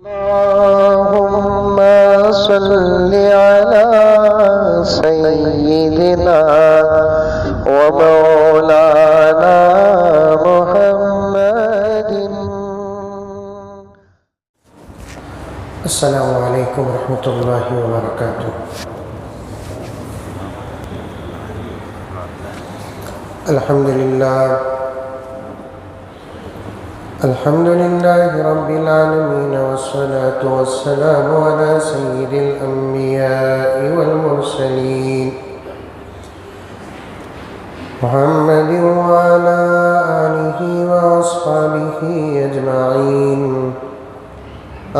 اللهم صل على سيدنا ومولانا محمد. السلام علیکم ورحمۃ اللہ وبرکاتہ. الحمد للہ رب العالمین والصلاة والسلام علی سید الانبیاء والمرسلین محمد وعلى آلہ واصحابہ اجمعین.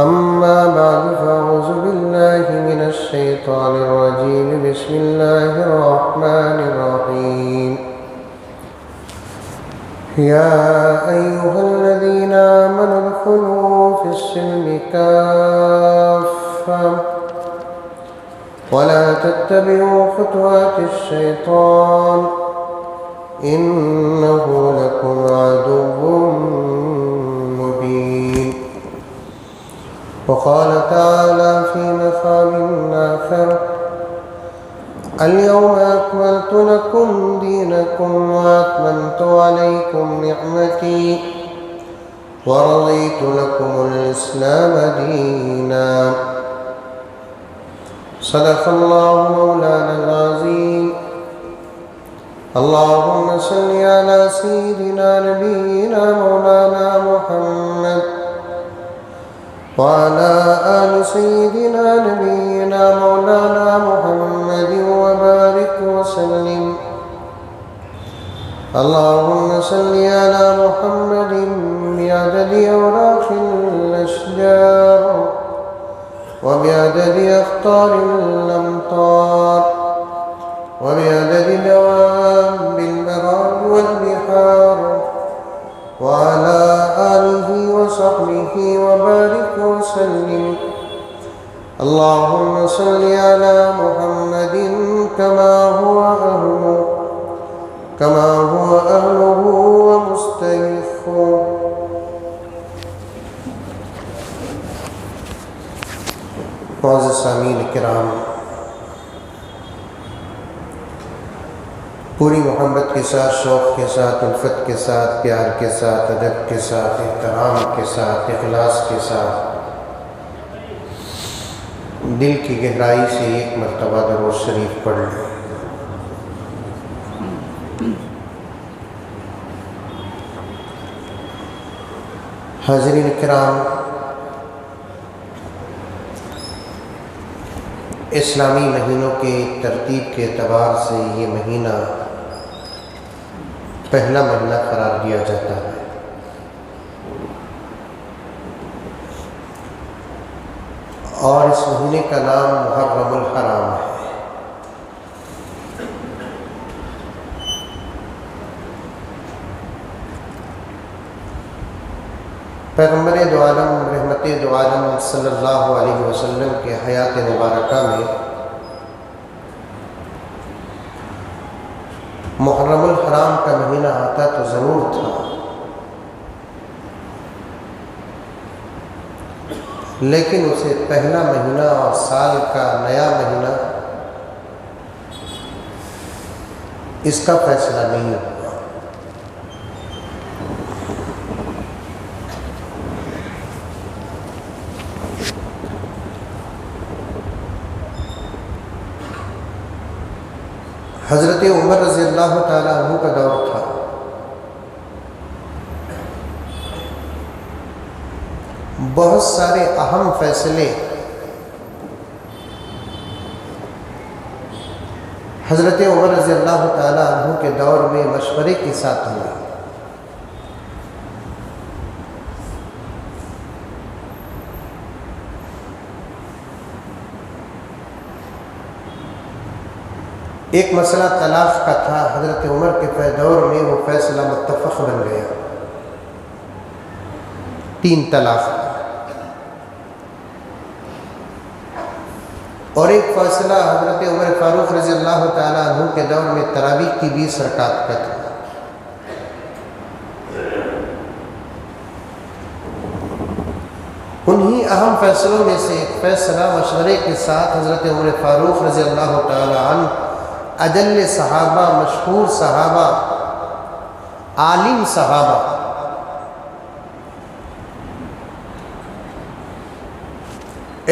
اما بعد فاعوذ باللہ من الشیطان الرجیم. بسم اللہ الرحمن الرحیم. یا ایہا الذین آمنوا ادخلوا فی السلم کافۃ ولا تتبعوا خطوات الشیطان انہ لکم عدو مبین. وقال تعالى في مقام آخر اليوم أكملت لكم دينكم وأتممت عليكم نعمتي ورضيت لكم الإسلام دينا. صدق الله مولانا العظيم. اللهم صل على سيدنا نبينا مولانا محمد وعلى آل سيدنا نبينا مولانا محمد وبارك وسلم. اللهم صل على محمد بعدد أوراق الأشجار وبعدد أخطار الأمطار وبعدد دواب البحار والبحار وعلى آله وصحبه وبارك وسلم. اللهم صل على محمد كما هو أهله ومستحقه. معزز سامعین کرام، پوری محبت کے ساتھ، شوق کے ساتھ، الفت کے ساتھ، پیار کے ساتھ، ادب کے ساتھ، احترام کے ساتھ، اخلاص کے ساتھ دل کی گہرائی سے ایک مرتبہ درود شریف پڑھ لیں. حاضرین کرام، اسلامی مہینوں کے ترتیب کے اعتبار سے یہ مہینہ پہلا مہینہ قرار دیا جاتا ہے. اور اس مہینے کا نام محرم الحرام ہے. پیغمبر دو عالم رحمت دو عالم صلی اللہ علیہ وسلم کے حیات مبارکہ میں محرم الحرام کا مہینہ آتا تو ضرور تھا، لیکن اسے پہلا مہینہ اور سال کا نیا مہینہ اس کا فیصلہ نہیں ہوا. حضرت عمر رضی اللہ تعالیٰ عنہ کا دور تھا. بہت سارے اہم فیصلے حضرت عمر رضی اللہ تعالیٰ عنہ کے دور میں مشورے کے ساتھ ہوئے. ایک مسئلہ طلاق کا تھا. حضرت عمر کے دور میں وہ فیصلہ متفق بن گیا، 3 طلاق. اور ایک فیصلہ حضرت عمر فاروق رضی اللہ تعالیٰ عنہ کے دور میں تراویح کی 20 رکعت کا تھا. انہی اہم فیصلوں میں سے ایک فیصلہ مشورے کے ساتھ حضرت عمر فاروق رضی اللہ تعالی عنہ، اجل صحابہ، مشہور صحابہ، عالم صحابہ،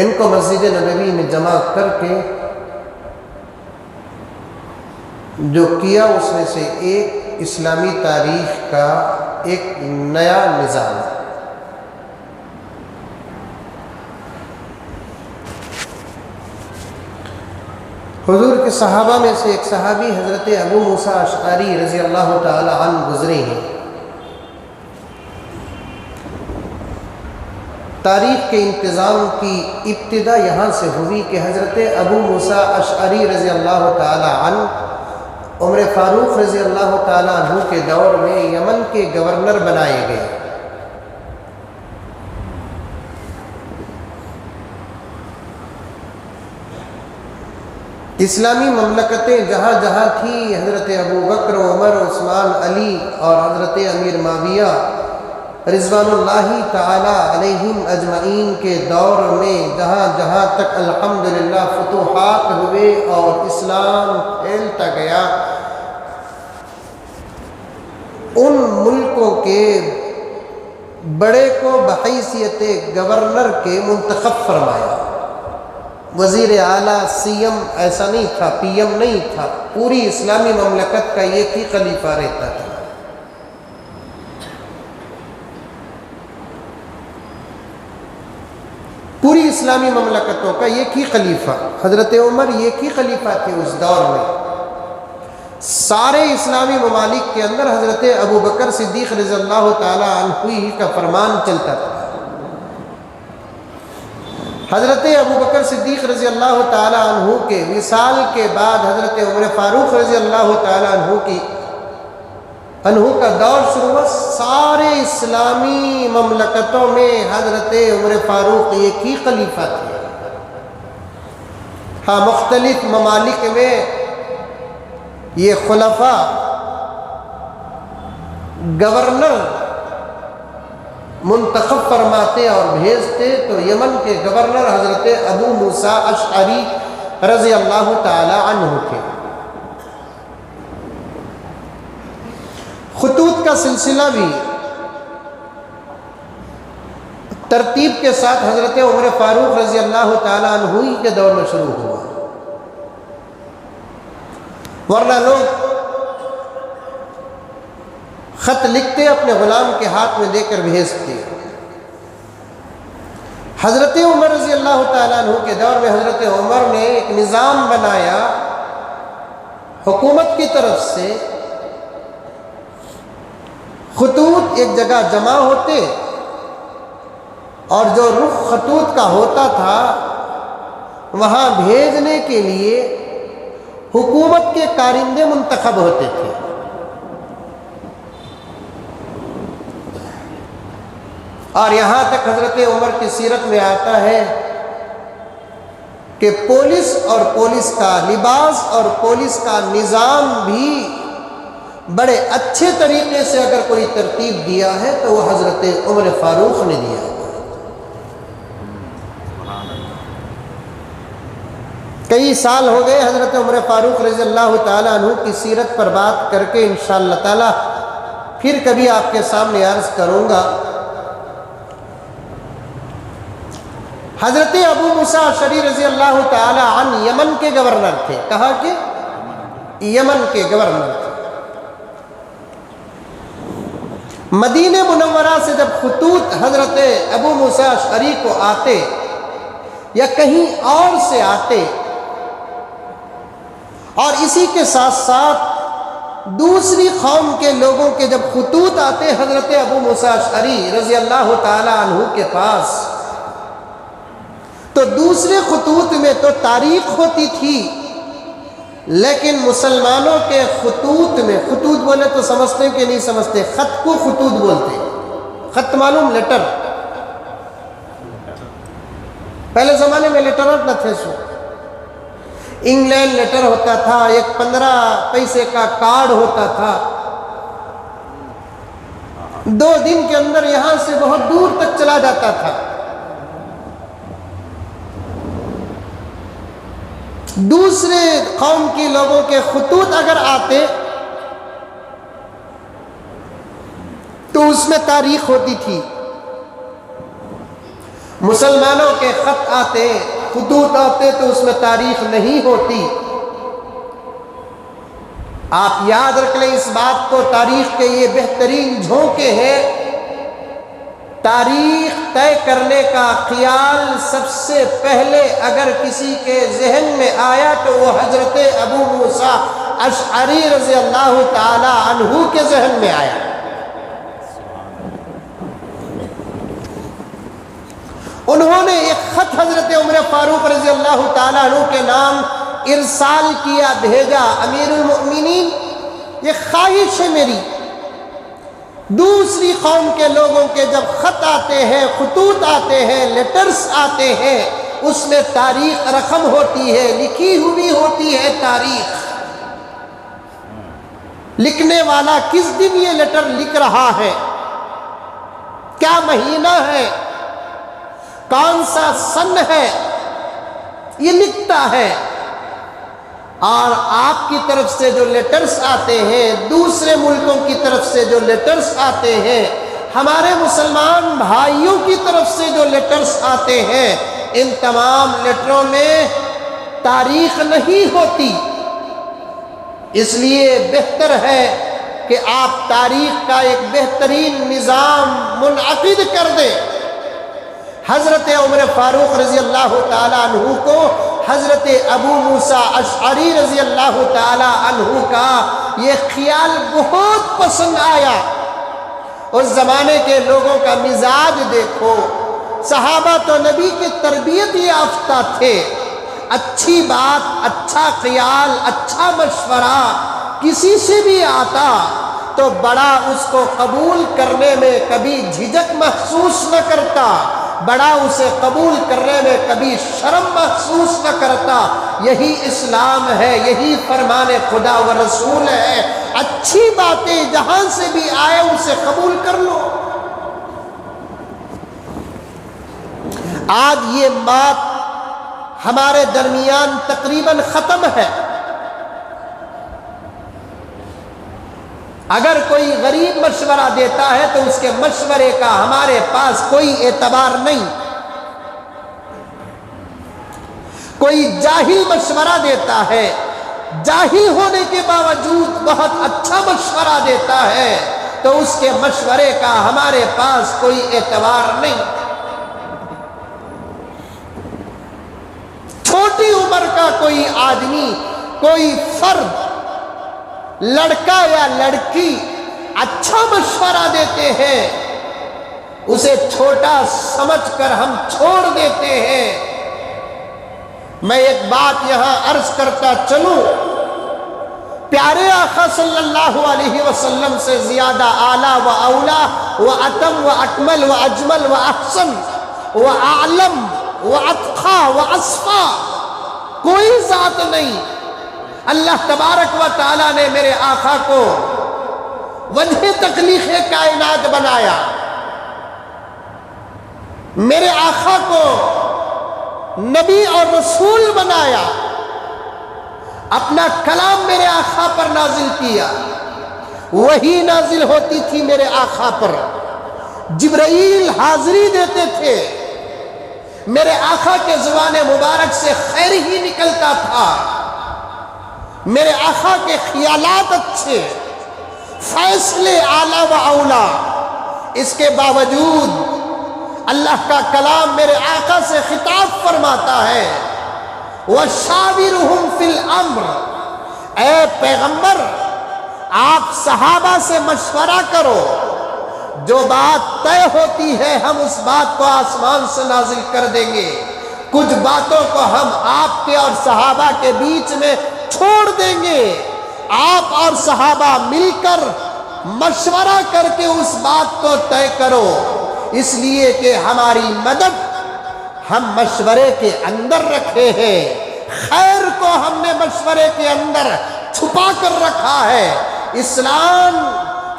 ان کو مسجد نبوی میں جمع کر کے جو کیا اس میں سے ایک اسلامی تاریخ کا ایک نیا نظام۔ حضور کے صحابہ میں سے ایک صحابی حضرت ابو موسیٰ اشعری رضی اللہ تعالی عنہ گزرے ہیں۔ تاریخ کے انتظام کی ابتدا یہاں سے ہوئی کہ حضرت ابو موسیٰ اشعری رضی اللہ تعالی عنہ عمر فاروق رضی اللہ تعالی عنہ کے دور میں یمن کے گورنر بنائے گئے۔ اسلامی مملکتیں جہاں جہاں تھی، حضرت ابو بکر، عمر، عثمان، علی اور حضرت امیر معاویہ رضوان اللہ تعالی علیہم اجمعین کے دور میں جہاں جہاں تک الحمدللہ فتوحات ہوئے اور اسلام پھیلتا گیا، ان ملکوں کے بڑے کو بحیثیت گورنر کے منتخب فرمایا۔ وزیر اعلیٰ، سی ایم ایسا نہیں تھا، پی ایم نہیں تھا، پوری اسلامی مملکت کا ایک ہی خلیفہ رہتا تھا۔ پوری اسلامی مملکتوں کا ایک ہی خلیفہ، حضرت عمر ایک ہی خلیفہ تھے اس دور میں۔ سارے اسلامی ممالک کے اندر حضرت ابو بکر صدیق رضی اللہ تعالی عنہ ہی کا فرمان چلتا تھا۔ حضرت ابو بکر صدیق رضی اللہ تعالی عنہ کے وصال کے بعد حضرت عمر فاروق رضی اللہ تعالی عنہ کا دور شروع ہوا۔ سارے اسلامی مملکتوں میں حضرت عمر فاروق ایک ہی خلیفہ تھے۔ ہاں، مختلف ممالک میں یہ خلفاء گورنر منتخب فرماتے اور بھیجتے، تو یمن کے گورنر حضرت ابو موسیٰ اشعری رضی اللہ تعالی عنہ تھے۔ خطوط کا سلسلہ بھی ترتیب کے ساتھ حضرت عمر فاروق رضی اللہ تعالی عنہ ہی کے دور میں شروع ہوا، ورنہ لوگ خط لکھتے اپنے غلام کے ہاتھ میں دے کر بھیجتے۔ حضرت عمر رضی اللہ تعالیٰ عنہ کے دور میں حضرت عمر نے ایک نظام بنایا حکومت کی طرف سے، خطوط ایک جگہ جمع ہوتے اور جو رخ خطوط کا ہوتا تھا وہاں بھیجنے کے لیے حکومت کے کارندے منتخب ہوتے تھے۔ اور یہاں تک حضرت عمر کی سیرت میں آتا ہے کہ پولیس اور پولیس کا لباس اور پولیس کا نظام بھی بڑے اچھے طریقے سے اگر کوئی ترتیب دیا ہے تو وہ حضرت عمر فاروق نے دیا ہے۔ کئی سال ہو گئے حضرت عمر فاروق رضی اللہ تعالیٰ عنہ کی سیرت پر بات کر کے انشاءاللہ تعالیٰ پھر کبھی آپ کے سامنے عرض کروں گا۔ حضرت ابو موسیٰ اشعری رضی اللہ تعالی عنہ یمن کے گورنر تھے۔ کہاں کے؟ یمن کے گورنر تھے۔ مدینہ منورہ سے جب خطوط حضرت ابو موسیٰ اشعری کو آتے یا کہیں اور سے آتے، اور اسی کے ساتھ ساتھ دوسری قوم کے لوگوں کے جب خطوط آتے حضرت ابو موسیٰ اشعری رضی اللہ تعالی عنہ کے پاس، تو دوسرے خطوط میں تو تاریخ ہوتی تھی، لیکن مسلمانوں کے خطوط میں، خطوط بولے تو سمجھتے کہ نہیں سمجھتے، خط کو خطوط بولتے۔ خط معلوم؟ لیٹر۔ پہلے زمانے میں لیٹرات نہ تھے، سو انگلینڈ لیٹر ہوتا تھا، ایک 15 پیسے کا کارڈ ہوتا تھا، 2 دن کے اندر یہاں سے بہت دور تک چلا جاتا تھا۔ دوسرے قوم کے لوگوں کے خطوط اگر آتے تو اس میں تاریخ ہوتی تھی، مسلمانوں کے خط آتے، خطوط آتے تو اس میں تاریخ نہیں ہوتی۔ آپ یاد رکھ لیں اس بات کو، تاریخ کے یہ بہترین جھونکے ہیں۔ تاریخ طے کرنے کا خیال سب سے پہلے اگر کسی کے ذہن میں آیا تو وہ حضرت ابو موسیٰ اشعری رضی اللہ تعالی عنہ کے ذہن میں آیا۔ انہوں نے ایک خط حضرت عمر فاروق رضی اللہ تعالیٰ عنہ کے نام ارسال کیا، بھیجا، امیر المؤمنین یہ خواہش ہے میری، دوسری قوم کے لوگوں کے جب خط آتے ہیں، خطوط آتے ہیں، لیٹرز آتے ہیں، اس میں تاریخ رقم ہوتی ہے، لکھی ہوئی ہوتی ہے تاریخ۔ لکھنے والا کس دن یہ لیٹر لکھ رہا ہے، کیا مہینہ ہے، کون سا سن ہے، یہ لکھتا ہے۔ اور آپ کی طرف سے جو لیٹرز آتے ہیں، دوسرے ملکوں کی طرف سے جو لیٹرز آتے ہیں، ہمارے مسلمان بھائیوں کی طرف سے جو لیٹرز آتے ہیں، ان تمام لیٹروں میں تاریخ نہیں ہوتی۔ اس لیے بہتر ہے کہ آپ تاریخ کا ایک بہترین نظام منعقد کر دیں۔ حضرت عمر فاروق رضی اللہ تعالیٰ عنہ کو حضرت ابو موسیٰ اشعری رضی اللہ تعالیٰ عنہ کا یہ خیال بہت پسند آیا۔ اس زمانے کے لوگوں کا مزاج دیکھو، صحابہ تو نبی کی تربیت یافتہ تھے، اچھی بات، اچھا خیال، اچھا مشورہ کسی سے بھی آتا تو بڑا اس کو قبول کرنے میں کبھی جھجک محسوس نہ کرتا، بڑا اسے قبول کرنے میں کبھی شرم محسوس نہ کرتا۔ یہی اسلام ہے، یہی فرمان خدا و رسول ہے۔ اچھی باتیں جہاں سے بھی آئے اسے قبول کر لو۔ آج یہ بات ہمارے درمیان تقریباً ختم ہے۔ اگر کوئی غریب مشورہ دیتا ہے تو اس کے مشورے کا ہمارے پاس کوئی اعتبار نہیں۔ کوئی جاہل مشورہ دیتا ہے، جاہل ہونے کے باوجود بہت اچھا مشورہ دیتا ہے تو اس کے مشورے کا ہمارے پاس کوئی اعتبار نہیں۔ چھوٹی عمر کا کوئی آدمی، کوئی فرد، لڑکا یا لڑکی اچھا مشورہ دیتے ہیں، اسے چھوٹا سمجھ کر ہم چھوڑ دیتے ہیں۔ میں ایک بات یہاں عرض کرتا چلوں، پیارے آقا صلی اللہ علیہ وسلم سے زیادہ اعلیٰ و اولا و اتم و اکمل و اجمل و احسن و اعلم و اتقی و اصفی کوئی ذات نہیں۔ اللہ تبارک و تعالیٰ نے میرے آقا کو وجہ تخلیق کائنات بنایا، میرے آقا کو نبی اور رسول بنایا، اپنا کلام میرے آقا پر نازل کیا، وہی نازل ہوتی تھی میرے آقا پر، جبرائیل حاضری دیتے تھے، میرے آقا کے زبان مبارک سے خیر ہی نکلتا تھا، میرے آقا کے خیالات اچھے، فیصلے اعلیٰ و اولا۔ اس کے باوجود اللہ کا کلام میرے آقا سے خطاب فرماتا ہے، وَشَاوِرُهُمْ فِي الْأَمْرِ، اے پیغمبر آپ صحابہ سے مشورہ کرو، جو بات طے ہوتی ہے ہم اس بات کو آسمان سے نازل کر دیں گے، کچھ باتوں کو ہم آپ کے اور صحابہ کے بیچ میں چھوڑ دیں گے، آپ اور صحابہ مل کر مشورہ کر کے اس بات کو طے کرو، اس لیے کہ ہماری مدد ہم مشورے کے اندر رکھے ہیں، خیر کو ہم نے مشورے کے اندر چھپا کر رکھا ہے۔ اسلام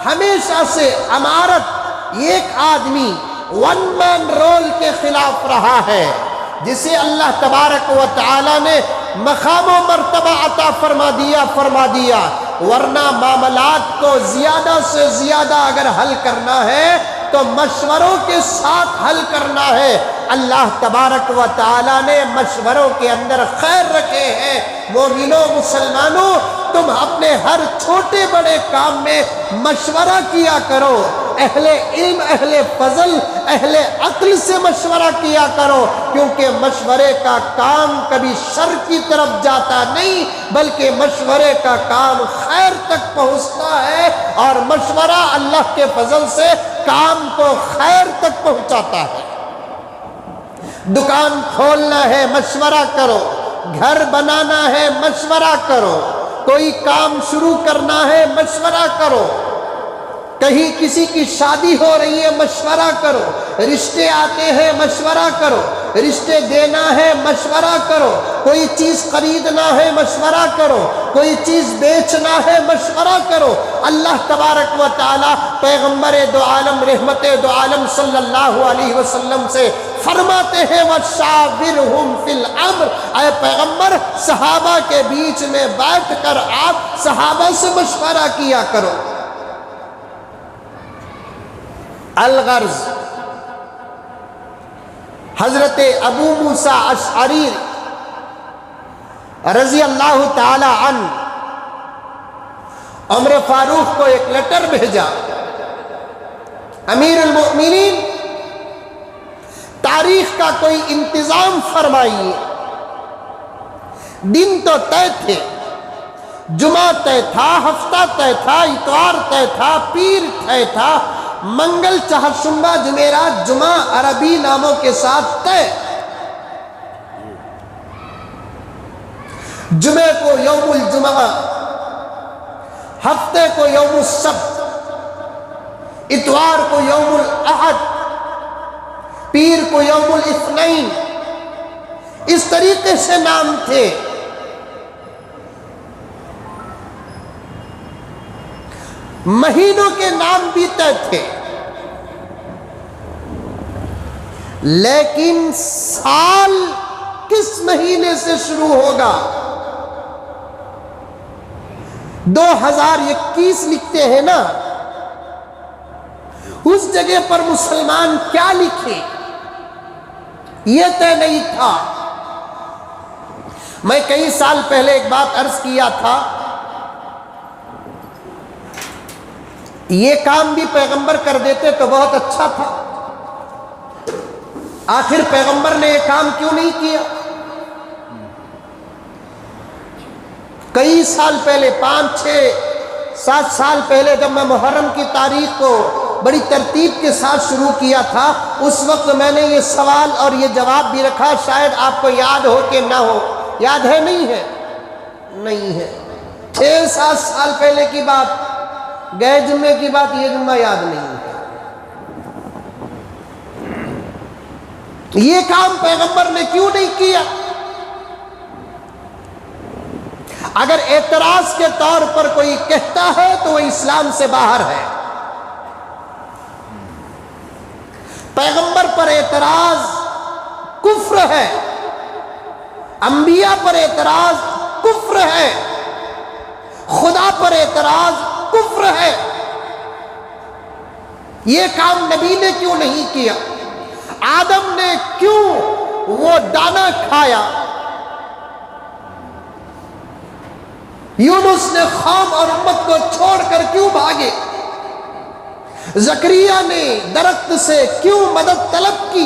ہمیشہ سے امارت ایک آدمی ون مین رول کے خلاف رہا ہے، جسے اللہ تبارک و تعالی نے مقام و مرتبہ عطا فرما دیا ورنہ معاملات کو زیادہ سے زیادہ اگر حل کرنا ہے تو مشوروں کے ساتھ حل کرنا ہے۔ اللہ تبارک و تعالی نے مشوروں کے اندر خیر رکھے ہیں۔ مومنوں، مسلمانوں، تم اپنے ہر چھوٹے بڑے کام میں مشورہ کیا کرو، اہل علم، اہل فضل، اہل عقل سے مشورہ کیا کرو، کیونکہ مشورے کا کام کبھی شر کی طرف جاتا نہیں بلکہ مشورے کا کام خیر تک پہنچتا ہے، اور مشورہ اللہ کے فضل سے کام کو خیر تک پہنچاتا ہے۔ دکان کھولنا ہے مشورہ کرو، گھر بنانا ہے مشورہ کرو، کوئی کام شروع کرنا ہے مشورہ کرو، کہیں کسی کی شادی ہو رہی ہے مشورہ کرو، رشتے آتے ہیں مشورہ کرو، رشتے دینا ہے مشورہ کرو، کوئی چیز خریدنا ہے مشورہ کرو، کوئی چیز بیچنا ہے مشورہ کرو۔ اللہ تبارک و تعالی پیغمبر دو عالم رحمت دو عالم صلی اللہ علیہ وسلم سے فرماتے ہیں وَشَاوِرْهُمْ فِي الْأَمْرِ، اے پیغمبر صحابہ کے بیچ میں بیٹھ کر آپ صحابہ سے مشورہ کیا کرو۔ الغرض، حضرت ابو موسیٰ اشعری رضی اللہ تعالی عنہ عمر فاروق کو ایک لیٹر بھیجا، امیر المؤمنین تاریخ کا کوئی انتظام فرمائیے۔ دن تو طے تھے، جمعہ طے تھا، ہفتہ طے تھا، اتوار طے تھا، پیر طے تھا، منگل، چہارشنبہ، جمعرات، جمعہ عربی ناموں کے ساتھ طے۔ جمعے کو یوم الجمعہ، ہفتے کو یوم السبت، اتوار کو یوم الاحد، پیر کو یوم الاثنین، اس طریقے سے نام تھے۔ مہینوں کے نام بھی طے تھے، لیکن سال کس مہینے سے شروع ہوگا؟ 2021 لکھتے ہیں نا، اس جگہ پر مسلمان کیا لکھے یہ طے نہیں تھا۔ میں کئی سال پہلے ایک بات عرض کیا تھا، یہ کام بھی پیغمبر کر دیتے تو بہت اچھا تھا، آخر پیغمبر نے یہ کام کیوں نہیں کیا؟ کئی سال پہلے، 5، 6، 7 سال پہلے جب میں محرم کی تاریخ کو بڑی ترتیب کے ساتھ شروع کیا تھا، اس وقت میں نے یہ سوال اور یہ جواب بھی رکھا، شاید آپ کو یاد ہو کہ نہ ہو۔ یاد ہے؟ نہیں ہے؟ نہیں ہے۔ 6-7 سال پہلے کی بات، گئے جمعے کی بات، یہ جمعہ یاد نہیں ہے۔ یہ کام پیغمبر نے کیوں نہیں کیا؟ اگر اعتراض کے طور پر کوئی کہتا ہے تو وہ اسلام سے باہر ہے۔ پیغمبر پر اعتراض کفر ہے، انبیاء پر اعتراض کفر ہے، خدا پر اعتراض کفر ہے۔ یہ کام نبی نے کیوں نہیں کیا؟ آدم نے کیوں وہ دانا کھایا؟ یونس نے قوم اور امت کو چھوڑ کر کیوں بھاگے؟ زکریا نے درخت سے کیوں مدد طلب کی؟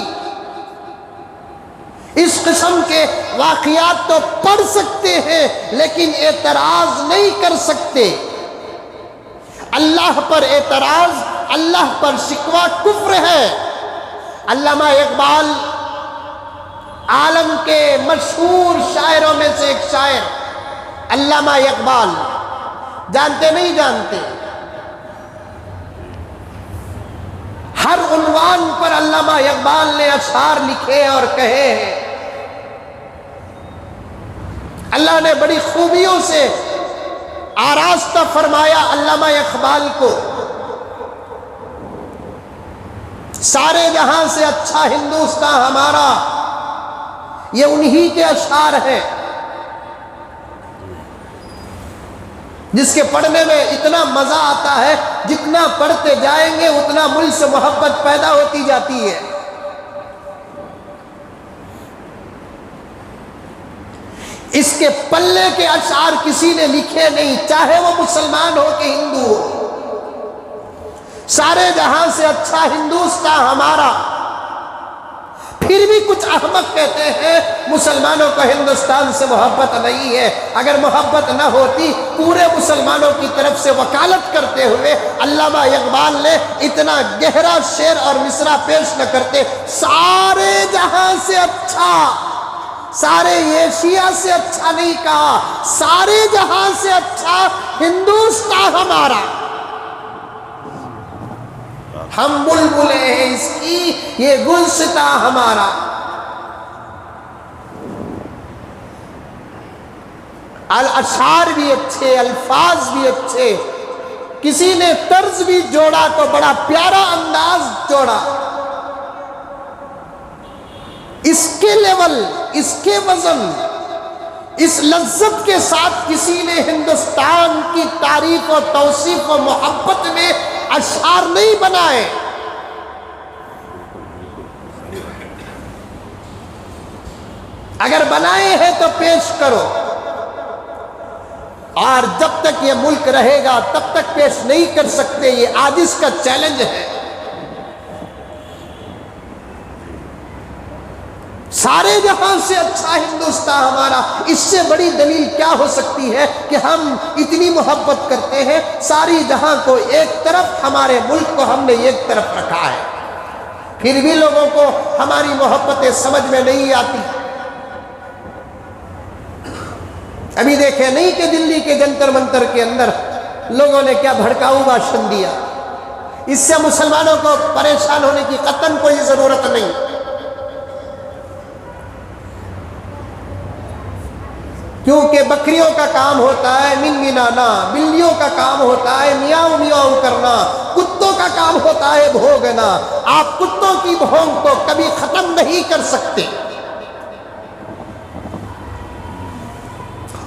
اس قسم کے واقعات تو پڑھ سکتے ہیں لیکن اعتراض نہیں کر سکتے۔ اللہ پر اعتراض، اللہ پر شکوہ کفر ہے۔ علامہ اقبال عالم کے مشہور شاعروں میں سے ایک شاعر، علامہ اقبال، جانتے نہیں جانتے؟ ہر عنوان پر علامہ اقبال نے اشعار لکھے اور کہے ہیں۔ اللہ نے بڑی خوبیوں سے آراستہ فرمایا علامہ اقبال کو۔ سارے جہاں سے اچھا ہندوستان ہمارا، یہ انہی کے اشعار ہیں۔ جس کے پڑھنے میں اتنا مزہ آتا ہے، جتنا پڑھتے جائیں گے اتنا ملک سے محبت پیدا ہوتی جاتی ہے۔ اس کے پلے کے اشعار کسی نے لکھے نہیں، چاہے وہ مسلمان ہو کہ ہندو ہو۔ سارے جہاں سے اچھا ہندوستان ہمارا، پھر بھی کچھ احمق کہتے ہیں مسلمانوں کو ہندوستان سے محبت نہیں ہے۔ اگر محبت نہ ہوتی پورے مسلمانوں کی طرف سے وکالت کرتے ہوئے علامہ اقبال نے اتنا گہرا شعر اور مصرع پیش نہ کرتے، سارے جہاں سے اچھا، سارے ایشیا سے اچھا نہیں کہا، سارے جہاں سے اچھا ہندوستان ہمارا، ہم بلبلیں ہیں اس کی، یہ گلستاں ہمارا۔ الاشعار بھی اچھے، الفاظ بھی اچھے، کسی نے طرز بھی جوڑا تو بڑا پیارا انداز جوڑا۔ اس کے لیول، اس کے وزن، اس لذت کے ساتھ کسی نے ہندوستان کی تعریف و توصیف و محبت میں اشعار نہیں بنائے۔ اگر بنائے ہیں تو پیش کرو، اور جب تک یہ ملک رہے گا تب تک پیش نہیں کر سکتے، یہ عاجز کا چیلنج ہے۔ سارے جہاں سے اچھا ہندوستان ہمارا، اس سے بڑی دلیل کیا ہو سکتی ہے کہ ہم اتنی محبت کرتے ہیں۔ ساری جہاں کو ایک طرف، ہمارے ملک کو ہم نے ایک طرف رکھا ہے، پھر بھی لوگوں کو ہماری محبتیں سمجھ میں نہیں آتی۔ ابھی دیکھیں نہیں کہ دلی کے جنتر منتر کے اندر لوگوں نے کیا بھڑکاؤ بھاشن دیا۔ اس سے مسلمانوں کو پریشان ہونے کی قطعاً کوئی ضرورت نہیں۔ کیونکہ بکریوں کا کام ہوتا ہے منمنانا، بلیوں کا کام ہوتا ہے میاؤں میاؤں کرنا، کتوں کا کام ہوتا ہے بھونگنا۔ آپ کتوں کی بھونگ کو کبھی ختم نہیں کر سکتے،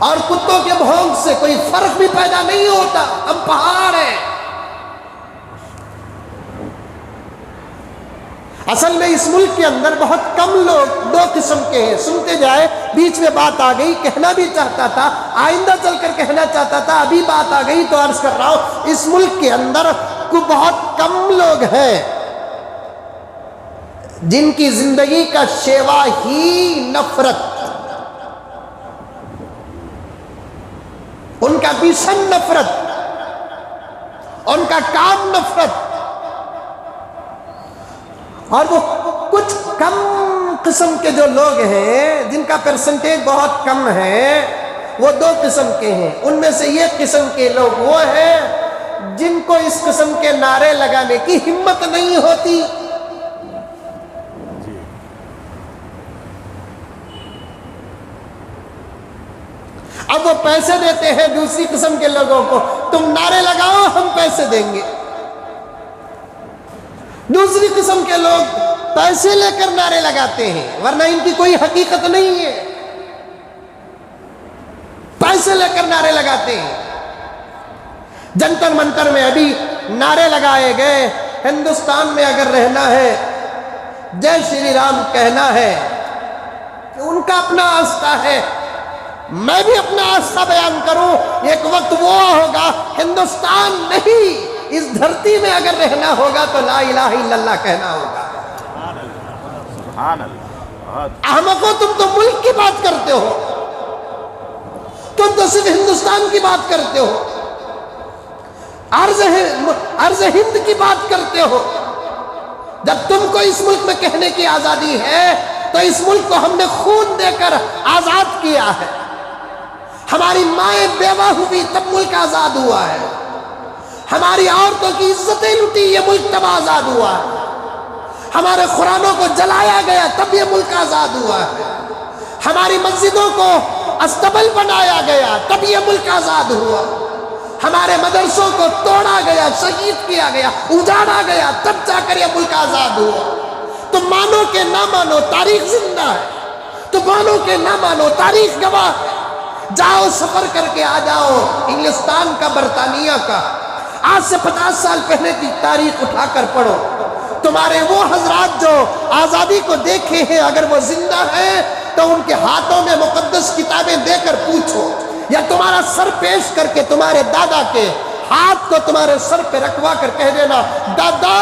اور کتوں کے بھونگ سے کوئی فرق بھی پیدا نہیں ہوتا۔ ہم پہاڑ ہیں۔ اصل میں اس ملک کے اندر بہت کم لوگ دو قسم کے ہیں۔ سنتے جائے، بیچ میں بات آ گئی، کہنا بھی چاہتا تھا، آئندہ چل کر کہنا چاہتا تھا، ابھی بات آ گئی تو عرض کر رہا ہوں، اس ملک کے اندر بہت کم لوگ ہیں جن کی زندگی کا شیوا ہی نفرت، ان کا مشن نفرت، ان کا کام نفرت، اور وہ کچھ کم قسم کے جو لوگ ہیں جن کا پرسنٹیج بہت کم ہے، وہ دو قسم کے ہیں۔ ان میں سے ایک قسم کے لوگ وہ ہیں جن کو اس قسم کے نعرے لگانے کی ہمت نہیں ہوتی۔ اب وہ پیسے دیتے ہیں دوسری قسم کے لوگوں کو، تم نعرے لگاؤ ہم پیسے دیں گے۔ دوسری قسم کے لوگ پیسے لے کر نعرے لگاتے ہیں، ورنہ ان کی کوئی حقیقت نہیں ہے، پیسے لے کر نعرے لگاتے ہیں۔ جنتر منتر میں ابھی نعرے لگائے گئے، ہندوستان میں اگر رہنا ہے، جے شری رام کہنا ہے، کہ ان کا اپنا آستہ ہے، میں بھی اپنا آستہ بیان کروں۔ ایک وقت وہ ہوگا، ہندوستان نہیں، اس دھرتی میں اگر رہنا ہوگا تو لا الہ الا اللہ کہنا ہوگا۔ احمقو، تم تو ملک کی بات کرتے ہو، تم تو صرف ہندوستان کی بات کرتے ہو، عرض ہند کی بات کرتے ہو۔ جب تم کو اس ملک میں کہنے کی آزادی ہے تو اس ملک کو ہم نے خون دے کر آزاد کیا ہے، ہماری مائیں بیوہ ہوئی تب ملک آزاد ہوا ہے، ہماری عورتوں کی عزتیں لٹی یہ ملک تب آزاد ہوا ہے، ہمارے قرآنوں کو جلایا گیا تب یہ ملک آزاد ہوا ہے، ہماری مسجدوں کو استبل بنایا گیا تب یہ ملک آزاد ہوا، ہمارے مدرسوں کو توڑا گیا، شہید کیا گیا، اجاڑا گیا، تب جا کر یہ ملک آزاد ہوا۔ تم مانو کہ نہ مانو، تاریخ زندہ ہے، تم مانو کہ نہ مانو، تاریخ گواہ ہے۔ جاؤ سفر کر کے آ جاؤ، انگلستان کا، برطانیہ کا، آج سے 50 سال پہلے کی تاریخ اٹھا کر پڑھو، تمہارے وہ حضرات جو آزادی کو دیکھے ہیں اگر وہ زندہ ہیں تو ان کے ہاتھوں میں مقدس کتابیں دے کر پوچھو، یا تمہارا سر پیش کر کے تمہارے دادا کے ہاتھ کو تمہارے سر پہ رکھوا کر کہہ دینا دادا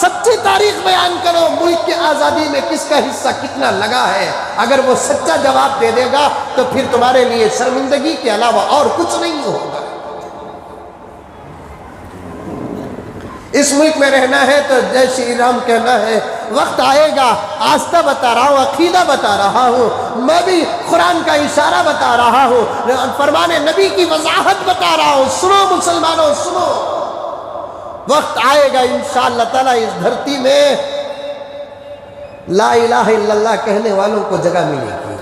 سچی تاریخ بیان کرو، ملک کی آزادی میں کس کا حصہ کتنا لگا ہے۔ اگر وہ سچا جواب دے دے گا تو پھر تمہارے لیے شرمندگی کے علاوہ اور کچھ نہیں ہوگا۔ اس ملک میں رہنا ہے تو جے شری رام کہنا ہے، وقت آئے گا، آستہ بتا رہا ہوں، عقیدہ بتا رہا ہوں، میں بھی قرآن کا اشارہ بتا رہا ہوں، فرمان نبی کی وضاحت بتا رہا ہوں، سنو مسلمانوں سنو، وقت آئے گا انشاءاللہ تعالیٰ اس دھرتی میں لا الہ الا اللہ کہنے والوں کو جگہ ملے گی۔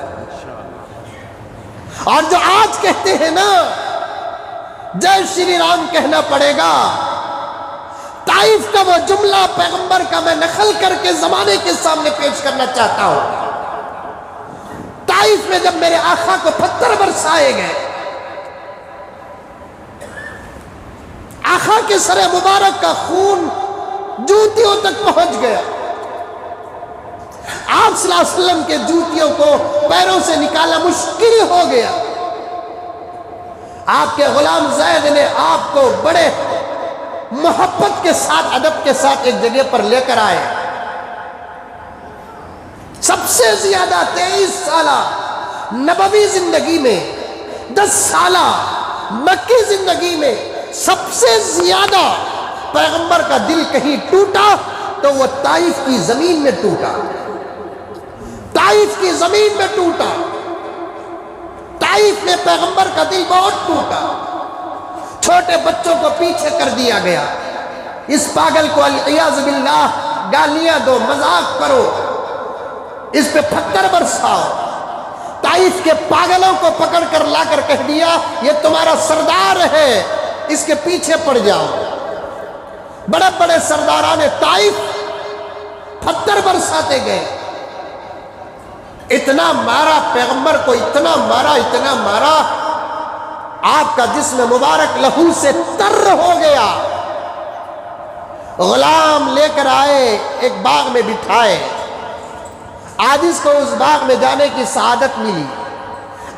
اور جو آج کہتے ہیں نا جے شری رام کہنا پڑے گا، طائف کا وہ جملہ پیغمبر کا میں نقل کر کے زمانے کے سامنے پیش کرنا چاہتا ہوں۔ طائف میں جب میرے آقا کو پتھر برسائے گئے، آقا کے سر مبارک کا خون جوتیوں تک پہنچ گیا، آپ صلی اللہ علیہ وسلم کے جوتیوں کو پیروں سے نکالنا مشکل ہو گیا۔ آپ کے غلام زید نے آپ کو بڑے محبت کے ساتھ، ادب کے ساتھ ایک جگہ پر لے کر آئے۔ سب سے زیادہ 23 سالہ نبوی زندگی میں، 10 سالہ مکی زندگی میں سب سے زیادہ پیغمبر کا دل کہیں ٹوٹا تو وہ طائف کی زمین میں ٹوٹا، طائف کی زمین میں ٹوٹا، طائف میں پیغمبر کا دل بہت ٹوٹا۔ چھوٹے بچوں کو پیچھے کر دیا گیا، اس پاگل کو العیاذ باللہ گالیاں دو، مذاق کرو، اس پہ پتھر برساؤ۔ طائف کے پاگلوں کو پکڑ کر لا کر کہہ دیا یہ تمہارا سردار ہے، اس کے پیچھے پڑ جاؤ۔ بڑے بڑے سرداران طائف پتھر برساتے گئے، اتنا مارا پیغمبر کو، اتنا مارا، اتنا مارا، آپ کا جسم مبارک لہو سے تر ہو گیا۔ غلام لے کر آئے، ایک باغ میں بٹھائے، آج اس کو اس باغ میں جانے کی سعادت ملی۔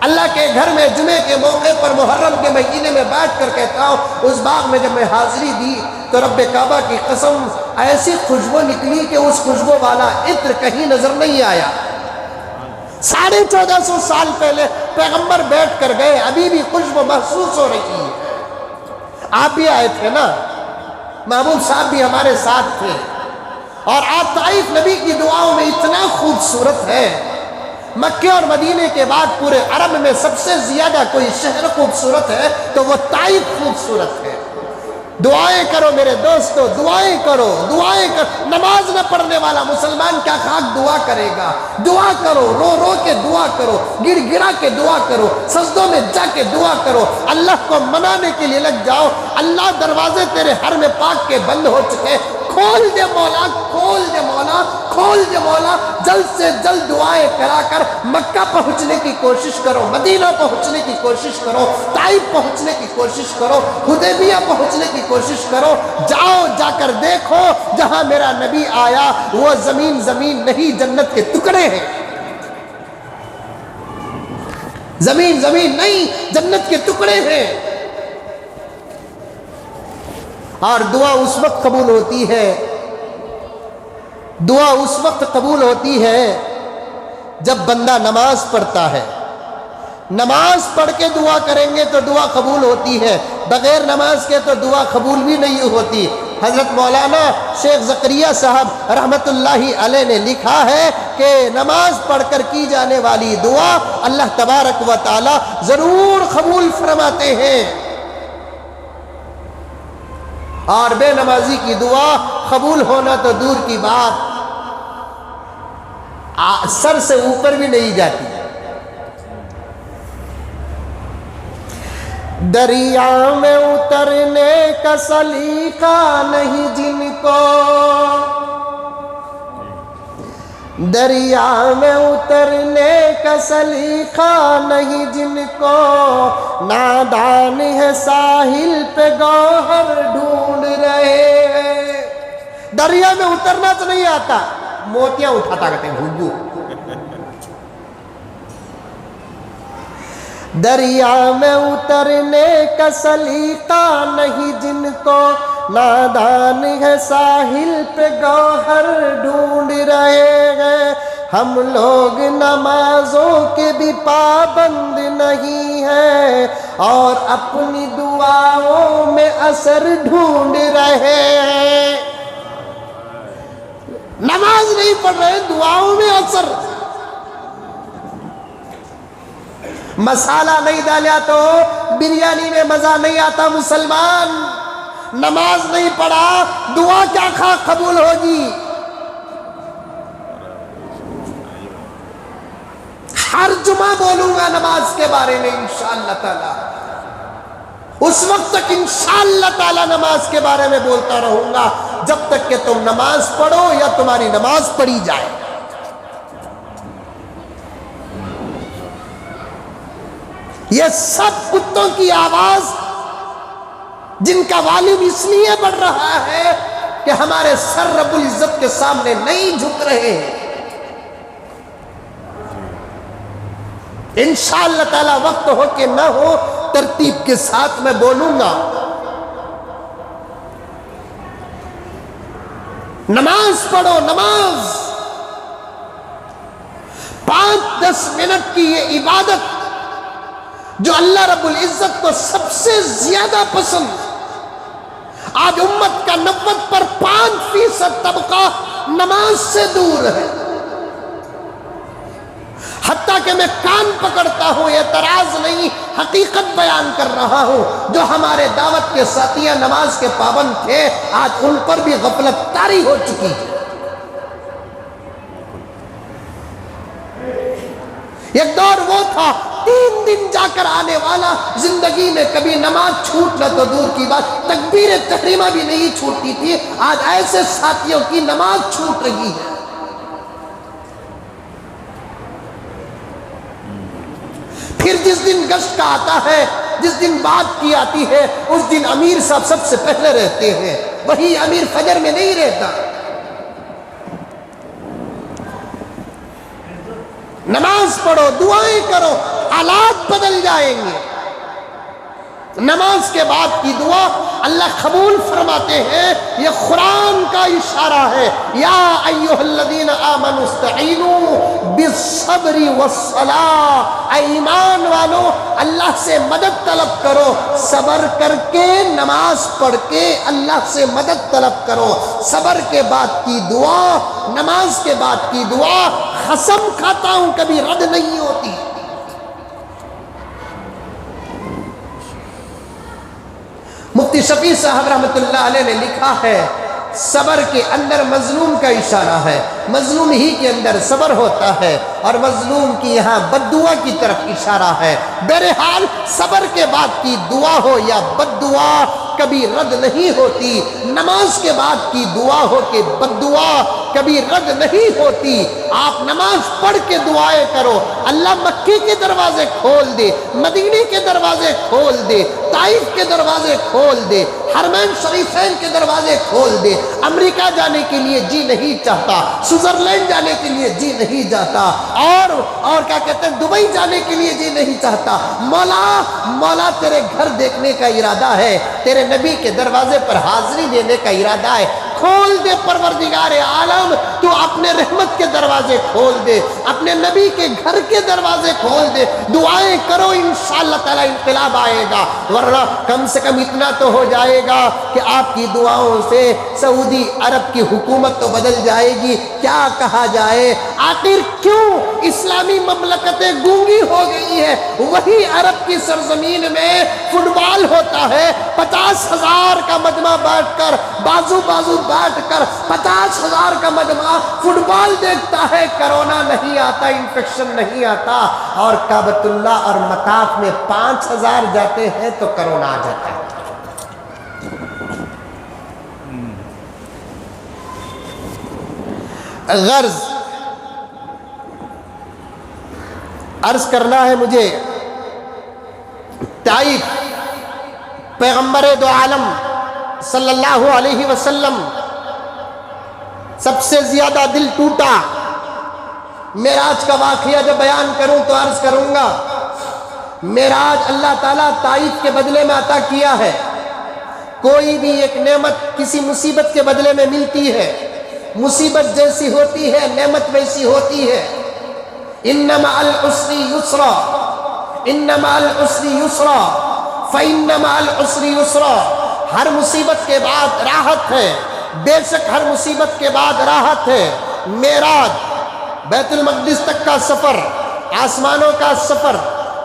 اللہ کے گھر میں جمعے کے موقع پر محرم کے مہینے میں بیٹھ کر کہتا ہوں اس باغ میں جب میں حاضری دی تو رب کعبہ کی قسم ایسی خوشبو نکلی کہ اس خوشبو والا عطر کہیں نظر نہیں آیا۔ 1450 سال پہلے پیغمبر بیٹھ کر گئے، ابھی بھی خوشبو محسوس ہو رہی ہے۔ آپ بھی آئے تھے نا، محبوب صاحب بھی ہمارے ساتھ تھے، اور آج طائف نبی کی دعاؤں میں اتنا خوبصورت ہے۔ مکے اور مدینے کے بعد پورے عرب میں سب سے زیادہ کوئی شہر خوبصورت ہے تو وہ طائف خوبصورت ہے۔ دعائیں کرو میرے دوستو، دعائیں کرو، دعائیں کرو۔ نماز نہ پڑھنے والا مسلمان کیا خاک دعا کرے گا؟ دعا کرو، رو رو کے دعا کرو، گر گرا کے دعا کرو، سجدوں میں جا کے دعا کرو، اللہ کو منانے کے لیے لگ جاؤ۔ اللہ دروازے تیرے حرم پاک کے بند ہو چکے، کھول دے مولا، کھول دے مولا، کھول دے مولا۔ جلد سے جلد دعائیں کرا کر مکہ پہنچنے کی کوشش کرو، مدینہ پہنچنے کی کوشش کرو، طائف پہنچنے کی کوشش کرو، حدیبیہ پہنچنے کی کوشش کرو۔ جاؤ، جا کر دیکھو جہاں میرا نبی آیا وہ زمین زمین نہیں، جنت کے ٹکڑے ہیں۔ زمین زمین نہیں، جنت کے ٹکڑے ہیں۔ اور دعا اس وقت قبول ہوتی ہے، دعا اس وقت قبول ہوتی ہے جب بندہ نماز پڑھتا ہے۔ نماز پڑھ کے دعا کریں گے تو دعا قبول ہوتی ہے، بغیر نماز کے تو دعا قبول بھی نہیں ہوتی۔ حضرت مولانا شیخ زکریا صاحب رحمت اللہ علیہ نے لکھا ہے کہ نماز پڑھ کر کی جانے والی دعا اللہ تبارک و تعالی ضرور قبول فرماتے ہیں، اور بے نمازی کی دعا قبول ہونا تو دور کی بات، سر سے اوپر بھی نہیں جاتی۔ دریا میں اترنے کا سلیقہ نہیں جن کو، دریا میں اترنے کا کا سلیقہ نہیں جن کو، نادان ہے ساحل پہ گوہر ڈھونڈ رہے ہیں۔ دریا میں اترنا تو نہیں آتا، موتیاں اٹھاتا کرتے ہیں گھگو۔ دریا میں اترنے کا سلیقہ نہیں جن کو، نادان ہے ساحل پہ گوہر ڈھونڈ رہے ہیں۔ ہم لوگ نمازوں کے بھی پابند نہیں ہیں، اور اپنی دعاؤں میں اثر ڈھونڈ رہے ہیں۔ نماز نہیں پڑھ رہے، دعاؤں میں اثر۔ مسالہ نہیں ڈالا تو بریانی میں مزہ نہیں آتا مسلمان۔ نماز نہیں پڑھا، دعا کیا قبول ہوگی؟ ہر جمعہ بولوں گا نماز کے بارے میں انشاءاللہ تعالی۔ اس وقت تک انشاءاللہ تعالی نماز کے بارے میں بولتا رہوں گا جب تک کہ تم نماز پڑھو یا تمہاری نماز پڑھی جائے۔ یہ سب کتوں کی آواز جن کا والیوم اس لیے بڑھ رہا ہے کہ ہمارے سر رب العزت کے سامنے نہیں جھک رہے ہیں۔ انشاءاللہ تعالی وقت ہو کہ نہ ہو، ترتیب کے ساتھ میں بولوں گا۔ نماز پڑھو، نماز 5-10 منٹ کی یہ عبادت جو اللہ رب العزت کو سب سے زیادہ پسند۔ آج امت کا 90% طبقہ نماز سے دور ہے۔ حتیٰ کہ میں کان پکڑتا ہوں، اعتراض نہیں، حقیقت بیان کر رہا ہوں۔ جو ہمارے دعوت کے ساتھیاں نماز کے پابند تھے، آج ان پر بھی غفلت طاری ہو چکی ہے۔ ایک دور وہ تھا 3 دن جا کر آنے والا، زندگی میں کبھی نماز چھوٹنا تو دور کی بات، تکبیر تحریمہ بھی نہیں چھوٹتی تھی۔ آج ایسے ساتھیوں کی نماز چھوٹ رہی ہے۔ پھر جس دن گشت کا آتا ہے، جس دن بات کی آتی ہے، اس دن امیر صاحب سب سے پہلے رہتے ہیں، وہی امیر فجر میں نہیں رہتا۔ نماز پڑھو، دعائیں کرو، حالات بدل جائیں گے۔ نماز کے بعد کی دعا اللہ قبول فرماتے ہیں۔ یہ قرآن کا اشارہ ہے، یا ایھا الذین آمنوا استعینوا بالصبر والصلاۃ، اے ایمان والو اللہ سے مدد طلب کرو، صبر کر کے نماز پڑھ کے اللہ سے مدد طلب کرو۔ صبر کے بعد کی دعا، نماز کے بعد کی دعا، قسم کھاتا ہوں کبھی رد نہیں ہوتی۔ مفتی شفیع صاحب رحمۃ اللہ علیہ نے لکھا ہے، صبر کے اندر مظلوم کا اشارہ ہے، مظلوم ہی کے اندر صبر ہوتا ہے، اور مظلوم کی یہاں بد دعا کی طرف اشارہ ہے۔ بہرحال صبر کے بعد کی دعا ہو یا بد دعا کبھی رد نہیں ہوتی۔ نماز کے بعد کی دعا ہو کہ بد دعا کبھی رد نہیں ہوتی۔ آپ نماز پڑھ کے دعائیں کرو، اللہ مکے کے دروازے کھول دے، مدینے کے دروازے کھول دے، طائف کے دروازے کھول دے، حرمین شریفین کے دروازے کھول دے۔ امریکہ جانے کے لیے جی نہیں چاہتا، سوئٹزرلینڈ جانے کے لیے جی نہیں چاہتا، اور کیا کہتے ہیں دبئی جانے کے لیے جی نہیں چاہتا۔ مولا تیرے گھر دیکھنے کا ارادہ ہے، تیرے نبی کے دروازے پر حاضری دینے کا ارادہ ہے، کھول دے پروردگار عالم، تو اپنے رحمت کے دروازے کھول دے، اپنے نبی کے گھر کے دروازے کھول دے۔ دعائیں کرو، انشاءاللہ تعالی انقلاب آئے گا، ورنہ کم سے کم اتنا تو ہو جائے گا کہ آپ کی دعاؤں سے سعودی عرب کی حکومت تو بدل جائے گی۔ کیا کہا جائے، آخر کیوں اسلامی مملکتیں گونگی ہو گئی ہیں؟ وہی عرب کی سرزمین میں فٹ بال ہوتا ہے، 50,000 کا مجمع بیٹھ کر، بازو بیٹھ کر 50,000 کا مجمع فٹ بال دیکھتا ہے، کرونا نہیں آتا، انفیکشن نہیں آتا، اور کعبۃ اللہ اور مطاف میں 5,000 جاتے ہیں تو کرونا آ جاتا ہے۔ غرض عرض کرنا ہے مجھے، طائف پیغمبر دو عالم صلی اللہ علیہ وسلم سب سے زیادہ دل ٹوٹا۔ معراج کا واقعہ جب بیان کروں تو عرض کروں گا، معراج اللہ تعالیٰ طائف کے بدلے میں عطا کیا ہے۔ کوئی بھی ایک نعمت کسی مصیبت کے بدلے میں ملتی ہے، مصیبت جیسی ہوتی ہے نعمت ویسی ہوتی ہے۔ ان مع العسر یسرا، ان مع العسر یسرا، فإن مع العسر یسرا۔ ہر مصیبت کے بعد راحت ہے، بے شک ہر مصیبت کے بعد راحت ہے۔ معراج، بیت المقدس تک کا سفر، آسمانوں کا سفر،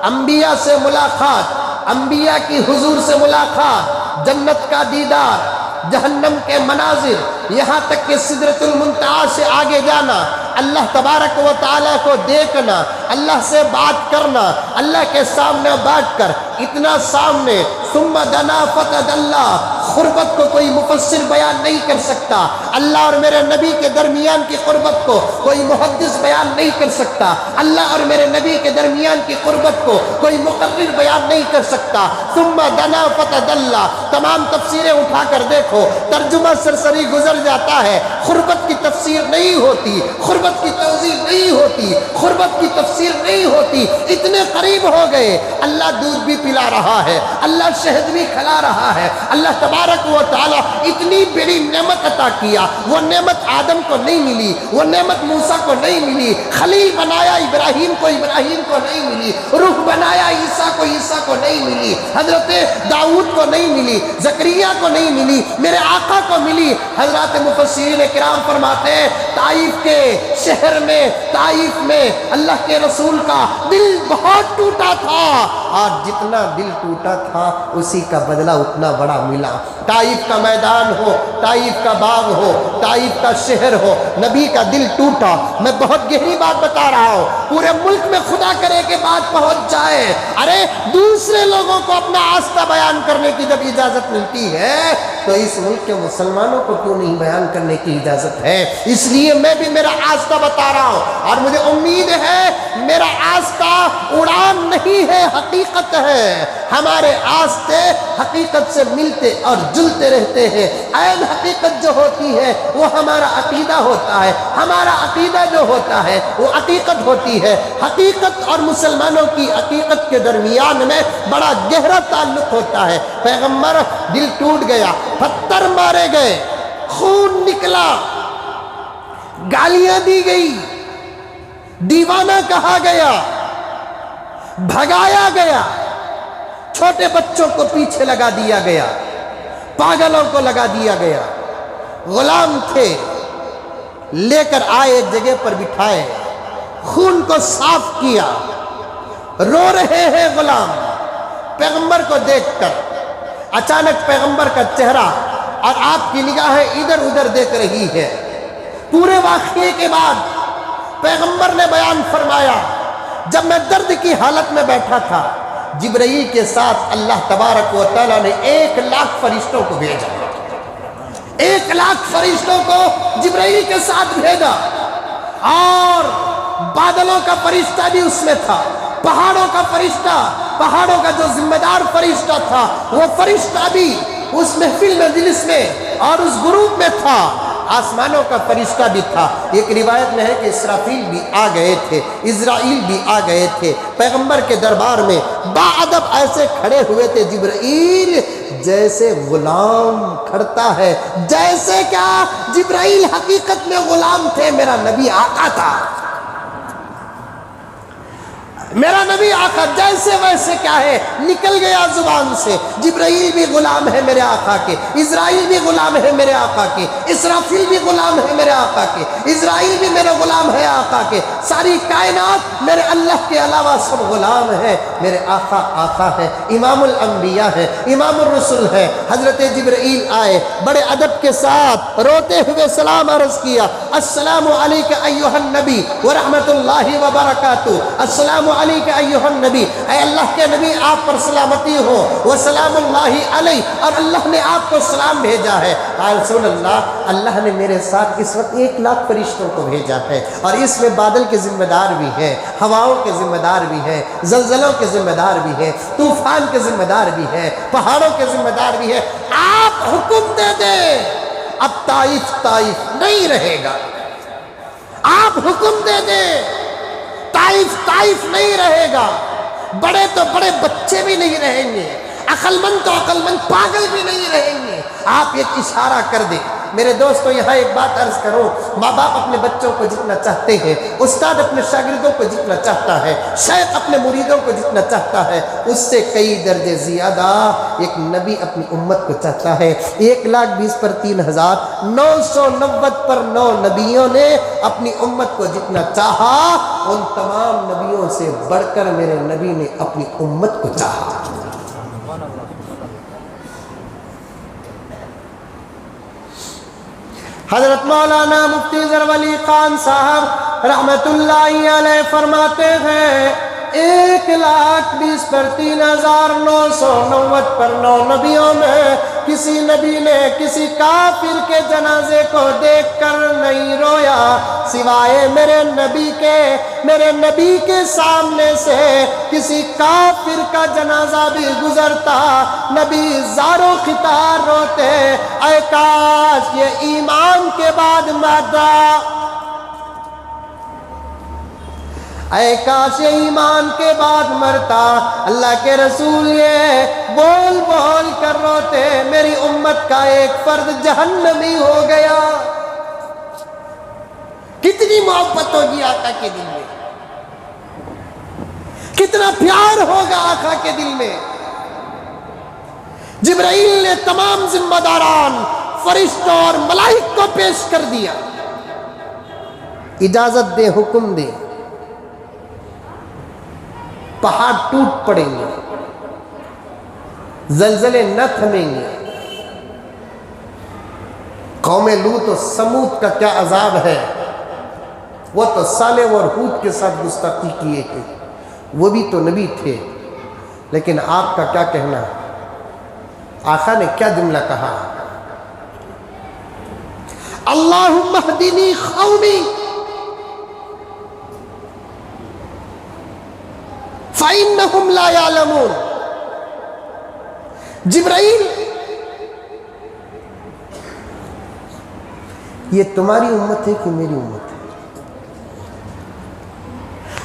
انبیاء سے ملاقات، انبیاء کی حضور سے ملاقات، جنت کا دیدار، جہنم کے مناظر، یہاں تک کہ سدرۃ المنتہا سے آگے جانا، اللہ تبارک و تعالیٰ کو دیکھنا، اللہ سے بات کرنا، اللہ کے سامنے بیٹھ کر اتنا سامنے، ثم دنا فتدلی۔ قربت کو کوئی مفسر بیان نہیں کر سکتا، اللہ اور میرے نبی کے درمیان کی قربت کو کوئی محدث بیان نہیں کر سکتا، اللہ اور میرے نبی کے درمیان کی قربت کو کوئی مقرر بیان نہیں کر سکتا۔ ثم دنا فتدلی، تمام تفسیریں اٹھا کر دیکھو، ترجمہ سرسری گزر جاتا ہے، قربت کی تفسیر نہیں ہوتی، قربت کی توضیح نہیں ہوتی، قربت کی تفسیر نہیں ہوتی۔ اتنے قریب ہو گئے، اللہ دودھ بھی پلا رہا ہے، اللہ شہد بھی کھلا رہا ہے، اللہ تبارک و تعالیٰ اتنی بڑی نعمت عطا کیا۔ وہ نعمت آدم کو نہیں ملی، وہ نعمت موسیٰ کو نہیں ملی، خلیل بنایا ابراہیم کو نہیں ملی، روح بنایا عیسیٰ کو نہیں ملی، حضرت داؤد کو نہیں ملی، زکریا کو نہیں ملی، میرے آقا کو ملی۔ حضرات مفسرین کرام فرماتے ہیں طائف کے شہر میں، طائف میں اللہ کے رسول کا دل بہت ٹوٹا تھا، اور جتنا دل ٹوٹا تھا اسی کا بدلہ اتنا بڑا ملا۔ طائف کا میدان ہو، طائف کا باغ ہو، طائف کا شہر ہو، نبی کا دل ٹوٹا۔ میں بہت گہری بات بتا رہا ہوں، پورے ملک میں خدا کرے کہ بات پہنچ جائے۔ ارے دوسرے لوگوں کو اپنا آستہ بیان کرنے کی جب اجازت ملتی ہے تو اس ملک کے مسلمانوں کو کیوں نہیں بیان کرنے کی اجازت ہے؟ اس لیے میں بھی میرا آستہ بتا رہا ہوں، اور مجھے امید ہے میرا آستہ اڑان نہیں ہے، حقیقت ہے۔ ہمارے آستے حقیقت سے ملتے اور جلتے رہتے ہیں۔ عین حقیقت جو ہوتی ہے وہ ہمارا عقیدہ ہوتا ہے، ہمارا عقیدہ جو ہوتا ہے وہ حقیقت ہوتی ہے۔ حقیقت اور مسلمانوں کی حقیقت کے درمیان میں بڑا گہرا تعلق ہوتا ہے۔ پیغمبر دل ٹوٹ گیا، پتھر مارے گئے، خون نکلا، گالیاں دی گئی، دیوانہ کہا گیا، بھگایا گیا، چھوٹے بچوں کو پیچھے لگا دیا گیا، پاگلوں کو لگا دیا گیا۔ غلام تھے، لے کر آئے، ایک جگہ پر بٹھائے، خون کو صاف کیا، رو رہے ہیں غلام۔ پیغمبر کو دیکھ کر اچانک پیغمبر کا چہرہ اور آپ کی نگاہیں ادھر ادھر دیکھ رہی ہے۔ پورے واقعے کے بعد پیغمبر نے بیان فرمایا، جب میں درد کی حالت میں بیٹھا تھا، جبرائیل کے ساتھ اللہ تبارک و تعالیٰ نے 1,00,000 فرشتوں کو بھیجا، 1,00,000 فرشتوں کو جبرائیل کے ساتھ بھیجا، اور بادلوں کا فرشتہ بھی اس میں تھا، پہاڑوں کا فرشتہ، پہاڑوں کا جو ذمہ دار فرشتہ تھا وہ فرشتہ بھی اس محفل مجلس میں اور اس گروپ میں تھا، آسمانوں کا فرشتہ بھی تھا۔ ایک روایت میں ہے کہ اسرافیل بھی آ گئے تھے، اسرائیل بھی آ گئے تھے۔ پیغمبر کے دربار میں باادب ایسے کھڑے ہوئے تھے جبرائیل، جیسے غلام کھڑتا ہے، جیسے کیا جبرائیل حقیقت میں غلام تھے، میرا نبی آقا تھا، میرا نبی آقا جیسے ویسے کیا ہے نکل گیا زبان سے۔ جبرائیل بھی غلام ہے میرے آقا کے، اسرائیل بھی غلام ہے میرے آقا کے، اسرافیل بھی غلام ہے میرے آقا کے، اسرائیل بھی میرے غلام ہے آقا کے، ساری کائنات میرے اللہ کے علاوہ سب غلام ہیں، میرے آقا آقا ہے، امام الانبیاء ہے، امام الرسل ہے۔ حضرت جبرائیل آئے، بڑے ادب کے ساتھ روتے ہوئے سلام عرض کیا، السلام علیک ایھا النبی ورحمۃ اللہ وبرکاتہ، السلام علیک ایھا النبی، اے اللہ کے نبی آپ پر سلامتی ہو، وسلام اللہ علیہ، اور اللہ نے آپ کو سلام بھیجا ہے۔ رسول اللہ، اللہ نے میرے ساتھ اس وقت 1,00,000 فرشتوں کو بھیجا ہے، اور اس میں بادل کے ذمہ دار بھی ہیں، ہواؤں کے ذمہ دار بھی ہیں، زلزلوں کے ذمہ دار بھی ہیں، طوفان کے ذمہ دار بھی ہیں، پہاڑوں کے ذمہ دار بھی ہیں۔ آپ حکم دے دیں، اب طائف نہیں رہے گا۔ آپ حکم دے دیں، طائف نہیں رہے گا۔ بڑے تو بڑے بچے بھی نہیں رہیں گے، عقل مند تو عقل مند پاگل بھی نہیں رہیں گے۔ آپ ایک اشارہ کر دیں۔ میرے دوستو، یہاں ایک بات عرض کروں، ماں باپ اپنے بچوں کو جتنا چاہتے ہیں، استاد اپنے شاگردوں کو جتنا چاہتا ہے، شیخ اپنے مریدوں کو جتنا چاہتا ہے، اس سے کئی درجے زیادہ ایک نبی اپنی امت کو چاہتا ہے۔ 1,20,000 پر 3,000، 990 پر 9 نبیوں نے اپنی امت کو جتنا چاہا، ان تمام نبیوں سے بڑھ کر میرے نبی نے اپنی امت کو چاہا۔ حضرت مولانا مفتی ظفر علی خان صاحب رحمت اللہ علیہ فرماتے ہیں، 1,20,000 پر 3,990 پر 9 نبیوں میں کسی نبی نے کسی کافر کے جنازے کو دیکھ کر نہیں رویا، سوائے میرے نبی کے سامنے سے کسی کافر کا جنازہ بھی گزرتا، نبی زارو خطار روتے، اے کاش یہ ایمان کے بعد مرتا، اے کاش یہ ایمان کے بعد مرتا۔ اللہ کے رسول یہ بول بول کر روتے، میری امت کا ایک فرد جہنمی ہو گیا۔ کتنی محبت ہوگی آقا کے دل میں، کتنا پیار ہوگا آقا کے دل میں۔ جبرائیل نے تمام ذمہ داران، فرشتوں اور ملائک کو پیش کر دیا، اجازت دے، حکم دے، پہاڑ ٹوٹ پڑیں گے، زلزلے نہ تھمیں گے۔ قوم لوط و سمود کا کیا عذاب ہے، وہ تو صالح اور ہود کے ساتھ گستاخی کیے تھے، وہ بھی تو نبی تھے، لیکن آپ کا کیا کہنا؟ آقا نے کیا جملہ کہا؟ اللہم اہدنی قومی فَإِنَّهُمْ لَا يَعْلَمُونَ۔ جبرائیل، یہ تمہاری امت ہے کہ میری امت ہے؟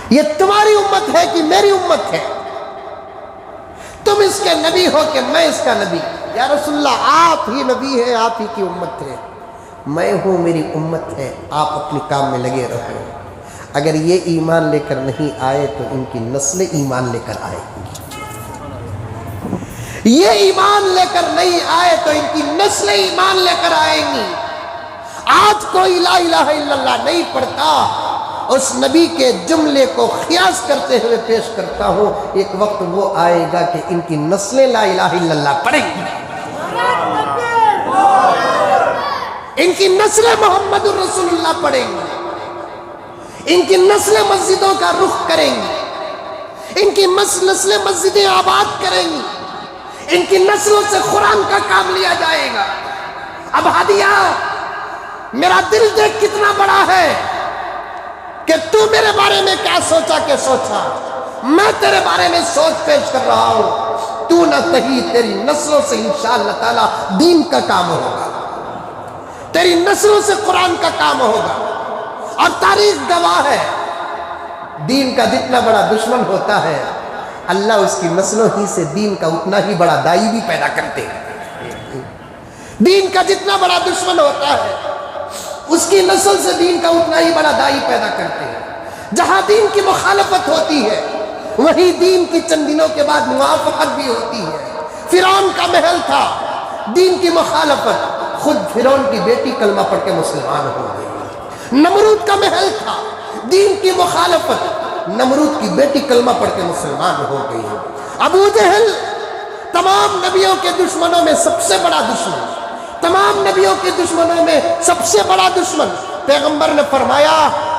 یہ تمہاری امت ہے کہ میری امت ہے؟ تم اس کے نبی ہو کہ میں اس کا نبی؟ یا رسول اللہ، آپ ہی نبی ہیں، آپ ہی کی امت ہے، میں ہوں، میری امت ہے، آپ اپنے کام میں لگے رہو۔ اگر یہ ایمان لے کر نہیں آئے تو ان کی نسلیں ایمان لے کر آئے گی، یہ ایمان لے کر نہیں آئے تو ان کی نسلیں ایمان لے کر آئیں گی۔ آج کوئی لا الہ الا اللہ نہیں پڑھتا، اس نبی کے جملے کو قیاس کرتے ہوئے پیش کرتا ہوں، ایک وقت وہ آئے گا کہ ان کی نسلیں لا الہ الا اللہ پڑھیں گی، ان کی نسلیں محمد الرسول اللہ پڑھیں گی، ان کی نسلیں مسجدوں کا رخ کریں گی، ان کی نسلیں مسجدیں آباد کریں گی، ان کی نسلوں سے قرآن کا کام لیا جائے گا۔ اب ہدیہ، میرا دل دیکھ کتنا بڑا ہے کہ تو میرے بارے میں کیا سوچا کہ سوچا، میں تیرے بارے میں سوچ پیش کر رہا ہوں، تو نہ کہیں تیری نسلوں سے انشاءاللہ تعالی دین کا کام ہوگا، تیری نسلوں سے قرآن کا کام ہوگا۔ اور تاریخ گواہ ہے، دین کا جتنا بڑا دشمن ہوتا ہے، اللہ اس کی نسلوں ہی سے دین کا اتنا ہی بڑا دائی بھی پیدا کرتے ہیں۔ دین کا جتنا بڑا دشمن ہوتا ہے، اس کی نسل سے دین کا اتنا ہی بڑا دائی پیدا کرتے ہیں۔ جہاں دین کی مخالفت ہوتی ہے، وہیں دین کی چند دنوں کے بعد موافقت بھی ہوتی ہے۔ فرعون کا محل تھا، دین کی مخالفت، خود فرعون کی بیٹی کلمہ پڑھ کے مسلمان ہو گئی۔ نمرود کا محل تھا، دین کی مخالفت، نمرود کی بیٹی کلمہ پڑھ کے مسلمان ہو گئی۔ ابو جہل تمام نبیوں کے دشمنوں میں سب سے بڑا دشمن، تمام نبیوں کے دشمنوں میں سب سے بڑا دشمن۔ پیغمبر نے فرمایا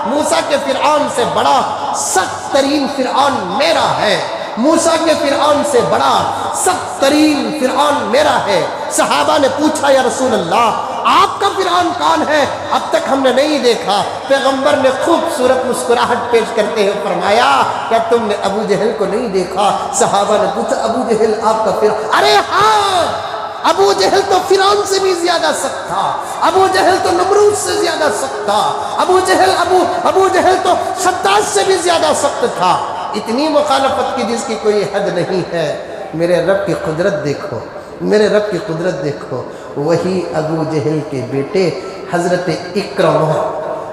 موسیٰ کے فرعون سے بڑا سخت ترین فرعون میرا ہے، موسیٰ کے فرعون سے بڑا سخت ترین فرعون میرا ہے۔ صحابہ نے پوچھا یا رسول اللہ آپ کا فرعون کون ہے؟ اب تک ہم نے نہیں دیکھا۔ پیغمبر نے خوبصورت مسکراہٹ پیش کرتے ہوئے فرمایا کیا تم نے ابو جہل کو نہیں دیکھا؟ صحابہ نے پوچھا ابو جہل آپ کا فرعون؟ ارے ہاں، ابو جہل تو فرعون سے بھی زیادہ سخت تھا، ابو جہل تو نمرود سے زیادہ سخت تھا، ابو جہل تو شداد سے بھی زیادہ سخت تھا۔ اتنی مخالفت کی جس کی کوئی حد نہیں ہے۔ میرے رب کی قدرت دیکھو، میرے رب کی قدرت دیکھو۔ وہی ابو جہل کے بیٹے حضرت اکرمہ،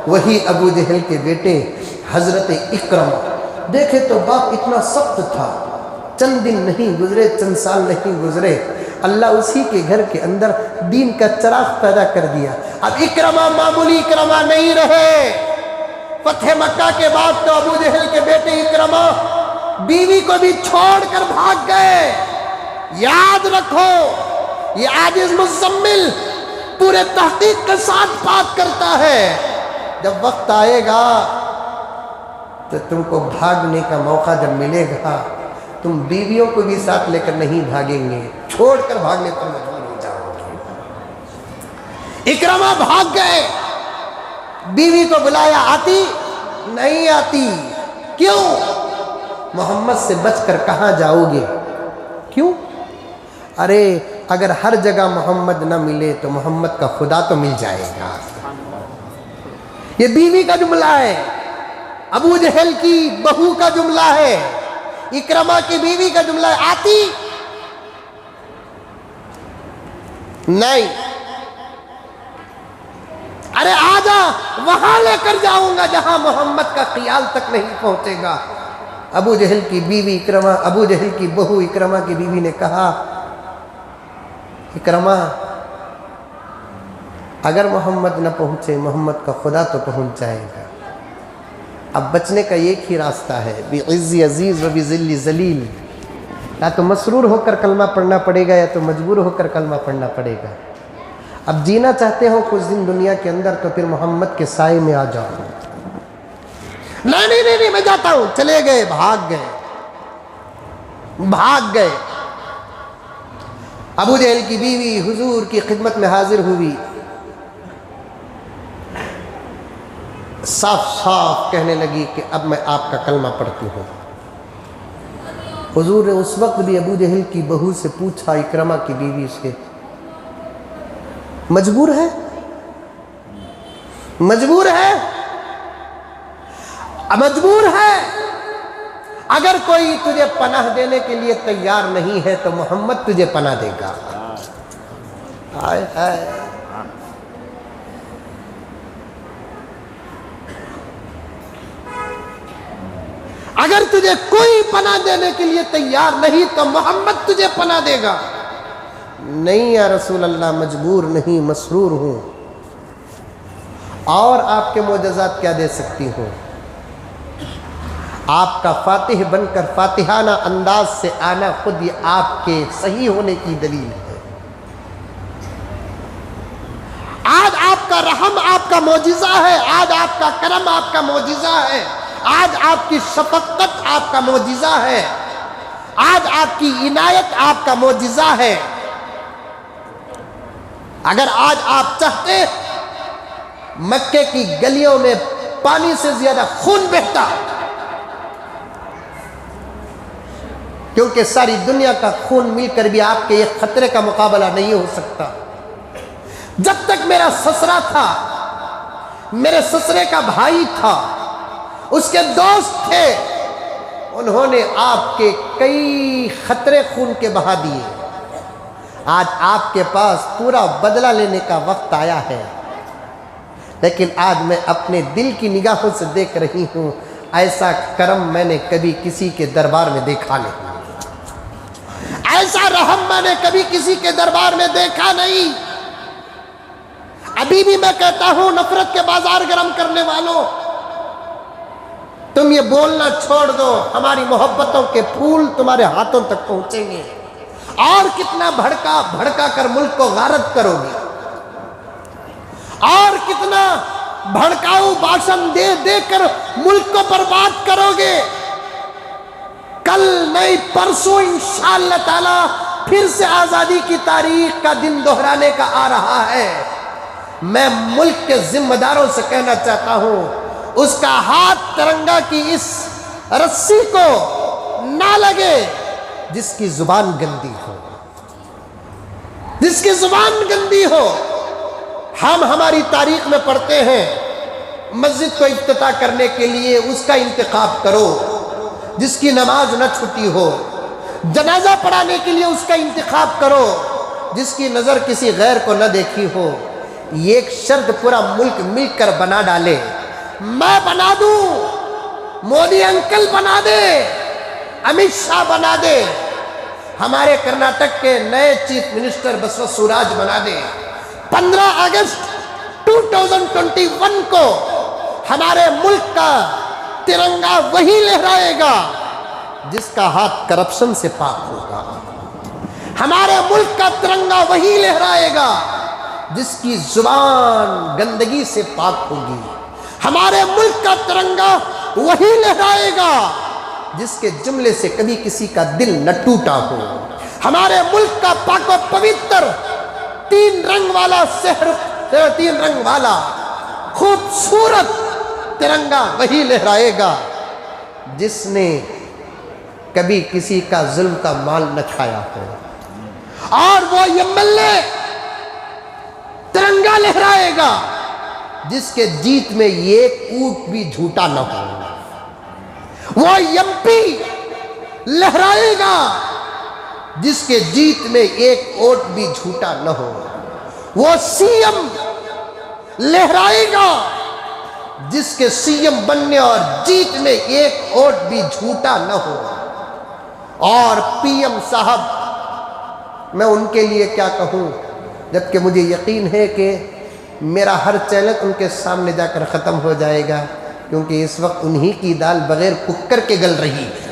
وہی ابو جہل کے بیٹے حضرت اکرمہ، دیکھے تو باپ اتنا سخت تھا، چند دن نہیں گزرے، چند سال نہیں گزرے، اللہ اسی کے گھر کے اندر دین کا چراغ پیدا کر دیا۔ اب اکرمہ معمولی اکرمہ نہیں رہے۔ فتح مکہ کے بعد تو ابو جہل کے بیٹے اکرمہ بیوی کو بھی چھوڑ کر بھاگ گئے۔ یاد رکھو یہ عاجز مزمل پورے تحقیق کے ساتھ بات کرتا ہے، جب وقت آئے گا تو تم کو بھاگنے کا موقع جب ملے گا تم بیویوں کو بھی ساتھ لے کر نہیں بھاگیں گے، چھوڑ کر بھاگنے پر مجبور ہو جاؤ گے۔ اکرمہ بھاگ گئے، بیوی کو بلایا، آتی نہیں آتی، کیوں؟ محمد سے بچ کر کہاں جاؤ گے؟ کیوں؟ ارے اگر ہر جگہ محمد نہ ملے تو محمد کا خدا تو مل جائے گا۔ یہ بیوی کا جملہ ہے، ابو جہل کی بہو کا جملہ ہے، اکرمہ کی بیوی کا جملہ ہے۔ آتی نہیں، ارے آجا وہاں لے کر جاؤں گا جہاں محمد کا خیال تک نہیں پہنچے گا۔ ابو جہل کی بیوی اکرمہ، ابو جہل کی بہو اکرمہ کی بیوی نے کہا اکرمہ اگر محمد نہ پہنچے محمد کا خدا تو پہنچ جائے گا۔ اب بچنے کا ایک ہی راستہ ہے، بعز عزیز و بذل ذلیل، یا تو مسرور ہو کر کلمہ پڑھنا پڑے گا یا تو مجبور ہو کر کلمہ پڑھنا پڑے گا۔ اب جینا چاہتے ہو کچھ دن دنیا کے اندر تو پھر محمد کے سائے میں آ جاؤ۔ نہیں میں جاتا ہوں، چلے گئے، بھاگ گئے۔ ابو جہل کی بیوی حضور کی خدمت میں حاضر ہوئی، صاف صاف کہنے لگی کہ اب میں آپ کا کلمہ پڑھتی ہوں۔ حضور نے اس وقت بھی ابو جہل کی بہو سے پوچھا، اکرمہ کی بیوی سے، مجبور ہے؟ مجبور ہے؟ اگر کوئی تجھے پناہ دینے کے لیے تیار نہیں ہے تو محمد تجھے پناہ دے گا۔ اگر تجھے کوئی پناہ دینے کے لیے تیار نہیں تو محمد تجھے پناہ دے گا۔ نہیں یا رسول اللہ، مجبور نہیں، مسرور ہوں۔ اور آپ کے معجزات کیا دے سکتی ہوں؟ آپ کا فاتح بن کر فاتحانہ انداز سے آنا خود یہ آپ کے صحیح ہونے کی دلیل ہے۔ آج آپ کا رحم آپ کا معجزہ ہے، آج آپ کا کرم آپ کا معجزہ ہے، آج آپ کی شفقت آپ کا معجزہ ہے، آج آپ کی عنایت آپ کا معجزہ ہے۔ اگر آج آپ چاہتے مکے کی گلیوں میں پانی سے زیادہ خون بہتا، کیونکہ ساری دنیا کا خون مل کر بھی آپ کے ایک خطرے کا مقابلہ نہیں ہو سکتا۔ جب تک میرا سسرا تھا، میرے سسرے کا بھائی تھا، اس کے دوست تھے، انہوں نے آپ کے کئی خطرے خون کے بہا دیے۔ آج آپ کے پاس پورا بدلہ لینے کا وقت آیا ہے، لیکن آج میں اپنے دل کی نگاہوں سے دیکھ رہی ہوں، ایسا کرم میں نے کبھی کسی کے دربار میں دیکھا نہیں، ایسا رحم میں نے کبھی کسی کے دربار میں دیکھا نہیں۔ ابھی بھی میں کہتا ہوں نفرت کے بازار گرم کرنے والوں، تم یہ بولنا چھوڑ دو، ہماری محبتوں کے پھول تمہارے ہاتھوں تک پہنچیں گے۔ اور کتنا بھڑکا کر ملک کو غارت کرو گے، اور کتنا بھڑکاؤ بھاشن دے دے کر ملک کو برباد کرو گے. کل نہیں پرسوں انشاءاللہ تعالی پھر سے آزادی کی تاریخ کا دن دہرانے کا آ رہا ہے. میں ملک کے ذمہ داروں سے کہنا چاہتا ہوں اس کا ہاتھ ترنگا کی اس رسی کو نہ لگے جس کی زبان گندی ہو، جس کی زبان گندی ہو. ہم ہماری تاریخ میں پڑھتے ہیں مسجد کو افتتاح کرنے کے لیے اس کا انتخاب کرو جس کی نماز نہ چھٹی ہو، جنازہ پڑھانے کے لیے اس کا انتخاب کرو جس کی نظر کسی غیر کو نہ دیکھی ہو. یہ ایک شرط پورا ملک مل کر بنا ڈالے، میں بنا دوں، مودی انکل بنا دے، امت شاہ بنا دے، ہمارے کرناٹک کے نئے چیف منسٹر بسوا سوراج بنا دے. 15 اگست 2021 کو ہمارے ملک کا ترنگا وہی لہرائے گا جس کا ہاتھ کرپشن سے پاک ہوگا. ہمارے ملک کا ترنگا وہی لہرائے گا جس کی زبان گندگی سے پاک ہوگی. ہمارے ملک کا ترنگا وہی لہرائے گا جس کے جملے سے کبھی کسی کا دل نہ ٹوٹا ہو. ہمارے ملک کا پاک و پوتر 3 رنگ والا تین رنگ والا خوبصورت ترنگا وہی لہرائے گا جس نے کبھی کسی کا ظلم کا مال نہ کھایا ہو. اور وہ MLA ترنگا لہرائے گا جس کے جیت میں ایک اونٹ بھی جھوٹا نہ ہو. وہ MP لہرائے گا جس کے جیت میں ایک ووٹ بھی جھوٹا نہ ہو. وہ CM لہرائے گا جس کے CM بننے اور جیت میں ایک ووٹ بھی جھوٹا نہ ہو. اور PM صاحب میں ان کے لیے کیا کہوں جبکہ مجھے یقین ہے کہ میرا ہر چیلنج ان کے سامنے جا کر ختم ہو جائے گا کیونکہ اس وقت انہی کی دال بغیر ککر کے گل رہی ہے،